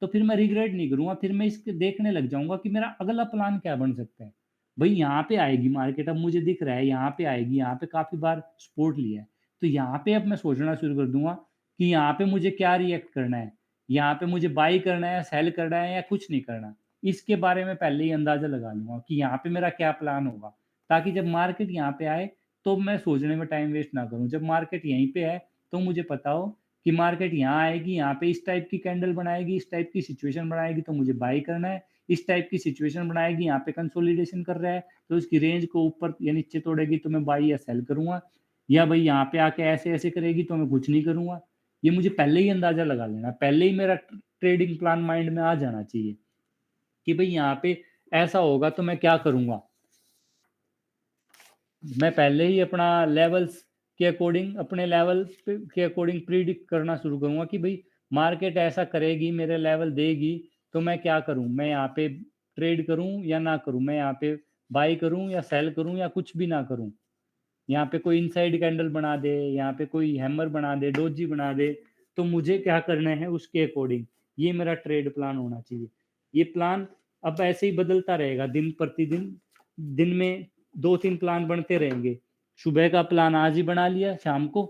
तो फिर मैं रिग्रेट नहीं करूँगा, फिर मैं इसके देखने लग जाऊँगा कि मेरा अगला प्लान क्या बन सकता है। भई यहाँ पे आएगी मार्केट, अब मुझे दिख रहा है यहाँ पे आएगी, यहाँ पे काफ़ी बार सपोर्ट लिया है। तो यहाँ पे अब मैं सोचना शुरू कर दूँगा कि यहाँ पे मुझे क्या रिएक्ट करना है? यहाँ पे मुझे बाय करना है, सेल करना है या कुछ नहीं करना? इसके बारे में पहले ही अंदाज़ा लगा लूँगा कि यहाँ पे मेरा क्या प्लान होगा, ताकि जब मार्केट यहाँ पे आए तो मैं सोचने में टाइम वेस्ट ना करूँ। जब मार्केट यहीं पे है, तो मुझे पता हो कि मार्केट यहाँ आएगी, यहाँ पे इस टाइप की कैंडल बनाएगी, इस टाइप की सिचुएशन बनाएगी तो मुझे बाय करना है। इस टाइप की सिचुएशन बनाएगी, यहाँ पे कंसोलिडेशन कर रहा है, तो इसकी रेंज को ऊपर या नीचे तोड़ेगी तो मैं बाय या सेल करूँगा। या भई यहाँ पे आके ऐसे-ऐसे करेगी तो मैं कुछ नहीं करूँगा। ये मुझे पहले ही अंदाज़ा लगा लेना है, पहले ही मेरा ट्रेडिंग प्लान माइंड में आ जाना चाहिए कि भई यहाँ पे ऐसा होगा तो मैं क्या करूँगा। मैं पहले ही अपना लेवल्स के अकॉर्डिंग अपने लेवल के अकॉर्डिंग प्रिडिक्ट करना शुरू करूँगा कि भाई मार्केट ऐसा करेगी, मेरे लेवल देगी, तो मैं क्या करूँ? मैं यहाँ पे ट्रेड करूँ या ना करूँ? मैं यहाँ पे बाय करूँ या सेल करूँ या कुछ भी ना करूँ? यहाँ पे कोई इनसाइड कैंडल बना दे, यहाँ पे कोई हैमर बना दे, डोजी बना दे, तो मुझे क्या करना है उसके अकॉर्डिंग, ये मेरा ट्रेड प्लान होना चाहिए। ये प्लान अब ऐसे ही बदलता रहेगा दिन प्रतिदिन, दिन में 2-3 प्लान बनते रहेंगे। सुबह का प्लान आज ही बना लिया, शाम को,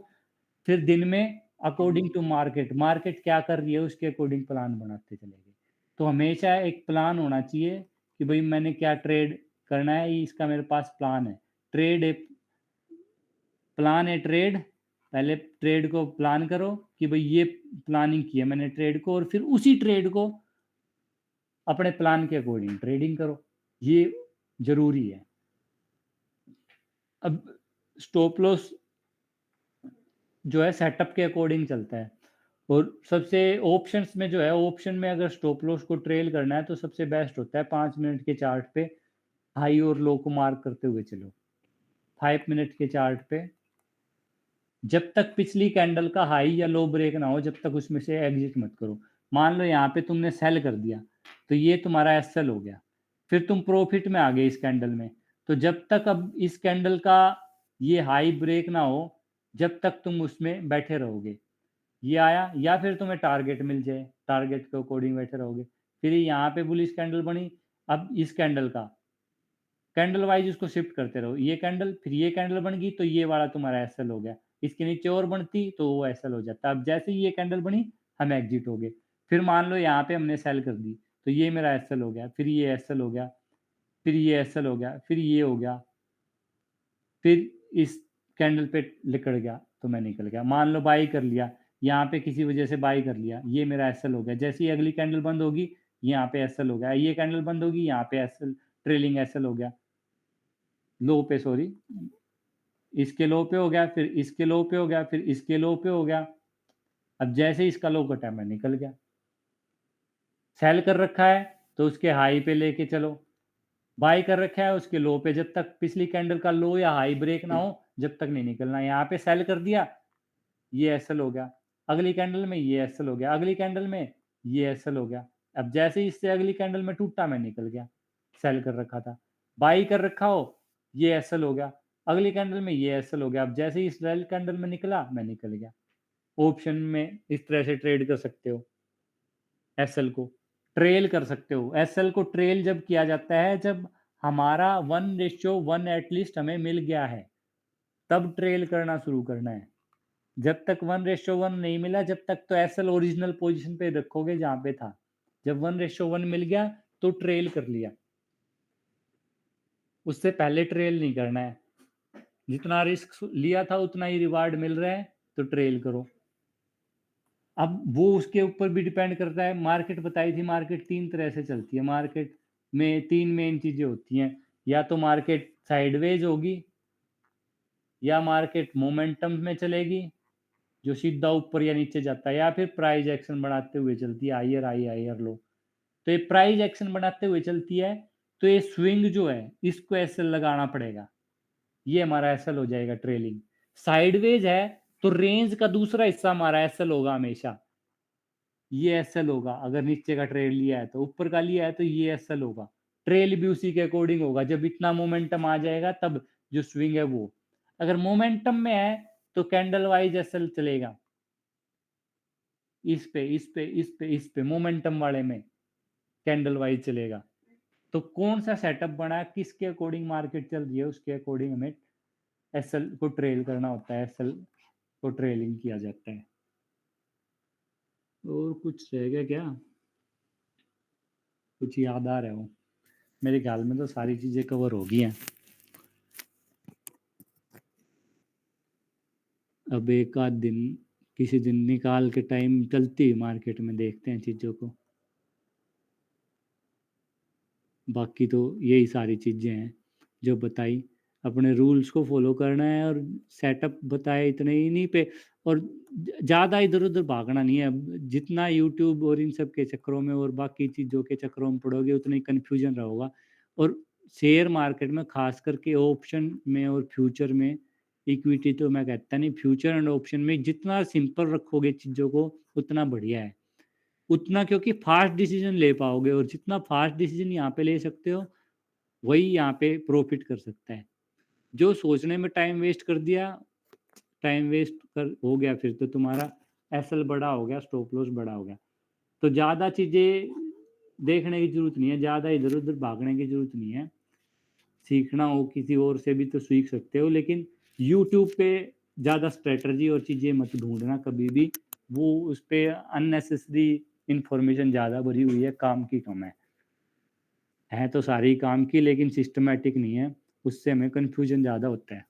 फिर दिन में अकॉर्डिंग टू मार्केट, मार्केट क्या कर रही है उसके अकॉर्डिंग प्लान बनाते चलेंगे। तो हमेशा एक प्लान होना चाहिए कि भाई मैंने क्या ट्रेड करना है, ये इसका मेरे पास प्लान है। Trade A plan A trade, पहले ट्रेड को प्लान करो कि भाई ये प्लानिंग की है मैंने ट्रेड को, और फिर उसी ट्रेड को अपने प्लान के अकॉर्डिंग ट्रेडिंग करो, ये ज़रूरी है। अब स्टॉप लॉस जो है सेटअप के अकॉर्डिंग चलता है, और सबसे ऑप्शंस में जो है, ऑप्शन में अगर स्टॉप लॉस को ट्रेल करना है तो सबसे बेस्ट होता है 5 मिनट के चार्ट पे हाई और लो को मार्क करते हुए चलो। 5 मिनट के चार्ट पे जब तक पिछली कैंडल का हाई या लो ब्रेक ना हो, जब तक उसमें से एग्जिट मत करो। मान लो यहाँ पे तुमने सेल कर दिया, तो ये तुम्हारा एसएल हो गया, फिर तुम प्रॉफिट में आ गए इस कैंडल में। तो जब तक अब इस कैंडल का ये हाई ब्रेक ना हो, जब तक तुम उसमें बैठे रहोगे। ये आया या फिर तुम्हें टारगेट मिल जाए, टारगेट के अकॉर्डिंग बैठे रहोगे। फिर यहाँ पे बुलिश कैंडल बनी, अब इस कैंडल का कैंडल वाइज उसको शिफ्ट करते रहो। ये कैंडल, फिर ये कैंडल बन गई तो ये वाला तुम्हारा एसएल हो गया। इसके नीचे और बनती तो वो एसएल हो जाता। अब जैसे ही ये कैंडल बनी, हम एग्जिट हो गए। फिर मान लो यहाँ पे हमने सेल कर दी, तो ये मेरा एसएल हो गया, फिर ये एसएल हो गया, फिर ये एसएल हो गया, फिर ये हो गया, फिर इस कैंडल पे लिकड़ गया तो मैं निकल गया। मान लो बाई कर लिया, यहाँ पे किसी वजह से बाई कर लिया, ये मेरा एसएल हो गया। जैसे ही अगली कैंडल बंद होगी, यहाँ पे एसएल हो गया, ये कैंडल बंद होगी, यहाँ पे एसएल, ट्रेलिंग एसएल हो गया, लो पे, सॉरी, इसके लो पे हो गया, फिर इसके लो पे हो गया, फिर इसके लो पे हो गया। अब जैसे ही इसका लो कटा, मैं निकल गया। सेल कर रखा है तो उसके हाई पे लेके चलो, बाई कर रखा है उसके लो पे, जब तक पिछली कैंडल का लो या हाई ब्रेक ना हो, जब तक नहीं निकलना। यहाँ पे सेल कर दिया, ये एसएल हो गया, अगली कैंडल में ये एसएल हो गया, अगली कैंडल में ये एसएल हो गया। अब जैसे ही इससे अगली कैंडल में टूटा, मैं निकल गया। सेल कर रखा था, बाई कर रखा हो, ये एसएल हो गया, अगली कैंडल में ये एसएल हो गया। अब जैसे ही इस रेल कैंडल में निकला, मैं निकल गया। ऑप्शन में इस तरह से ट्रेड कर सकते हो, एसएल को ट्रेल कर सकते हो। एसएल को ट्रेल जब किया जाता है, जब हमारा 1:1 एटलीस्ट हमें मिल गया है, तब ट्रेल करना शुरू करना है। जब तक 1:1 नहीं मिला, जब तक तो एसएल ओरिजिनल पोजीशन पे रखोगे जहां पे था। जब 1:1 मिल गया तो ट्रेल कर लिया, उससे पहले ट्रेल नहीं करना है। जितना रिस्क लिया था उतना ही रिवार्ड मिल रहा है, तो ट्रेल करो। अब वो उसके ऊपर भी डिपेंड करता है। मार्केट बताई थी, मार्केट 3 तरह से चलती है। मार्केट में 3 मेन चीज़ें होती हैं, या तो मार्केट साइडवेज होगी, या मार्केट मोमेंटम में चलेगी जो सीधा ऊपर या नीचे जाता है, या फिर प्राइस एक्शन बनाते हुए चलती है, हायर हाई हायर लो। तो ये प्राइस एक्शन बनाते हुए चलती है, तो ये स्विंग जो है इसको एसएल लगाना पड़ेगा, ये हमारा एसएल हो जाएगा ट्रेलिंग। साइडवेज है तो रेंज का दूसरा हिस्सा हमारा एसएल होगा हमेशा, ये एसएल होगा। अगर नीचे का ट्रेल लिया है तो, ऊपर का लिया है तो ये एसएल होगा। ट्रेल भी उसी के अकॉर्डिंग होगा, जब इतना मोमेंटम आ जाएगा तब जो स्विंग है वो। अगर मोमेंटम में है तो कैंडल वाइज एसएल चलेगा, इस पे इस पे इस पे इस पे, मोमेंटम वाले में कैंडल वाइज चलेगा। तो कौन सा सेटअप बना है, किसके अकॉर्डिंग मार्केट चल रही है, उसके अकॉर्डिंग हमें एसएल को ट्रेल करना होता है, एसएल को ट्रेलिंग किया जाता है। और कुछ रह गया क्या, कुछ याद आ रहा है? वो मेरे ख्याल में तो सारी चीजें कवर हो गई हैं। अब एक आध दिन, किसी दिन निकाल के टाइम चलती है मार्केट में, देखते हैं चीज़ों को। बाकी तो यही सारी चीज़ें हैं जो बताई। अपने रूल्स को फॉलो करना है, और सेटअप बताए इतने ही नहीं पे, और ज़्यादा इधर उधर भागना नहीं है। अब जितना यूट्यूब और इन सब के चक्करों में और बाकी चीज़ों के चक्करों में पड़ोगे, उतना ही कन्फ्यूजन रहेगा। और शेयर मार्केट में खास करके ऑप्शन में और फ्यूचर में, इक्विटी तो मैं कहता नहीं, फ्यूचर एंड ऑप्शन में जितना सिंपल रखोगे चीज़ों को, उतना बढ़िया है। उतना क्योंकि फास्ट डिसीजन ले पाओगे, और जितना फास्ट डिसीजन यहाँ पे ले सकते हो, वही यहाँ पे प्रॉफिट कर सकता है। जो सोचने में टाइम वेस्ट कर दिया, टाइम वेस्ट कर हो गया, फिर तो तुम्हारा एसएल बड़ा हो गया, स्टॉप लॉस बड़ा हो गया। तो ज़्यादा चीज़ें देखने की जरूरत नहीं है, ज़्यादा इधर उधर भागने की जरूरत नहीं है। सीखना हो किसी और से भी तो सीख सकते हो, लेकिन यूट्यूब पे ज़्यादा स्ट्रैटेजी और चीज़ें मत ढूँढना कभी भी, वो उस पे अननेसेसरी इन्फॉर्मेशन ज़्यादा भरी हुई है, काम की कम है। है तो सारी काम की लेकिन सिस्टमैटिक नहीं है, उससे हमें कन्फ्यूज़न ज़्यादा होता है।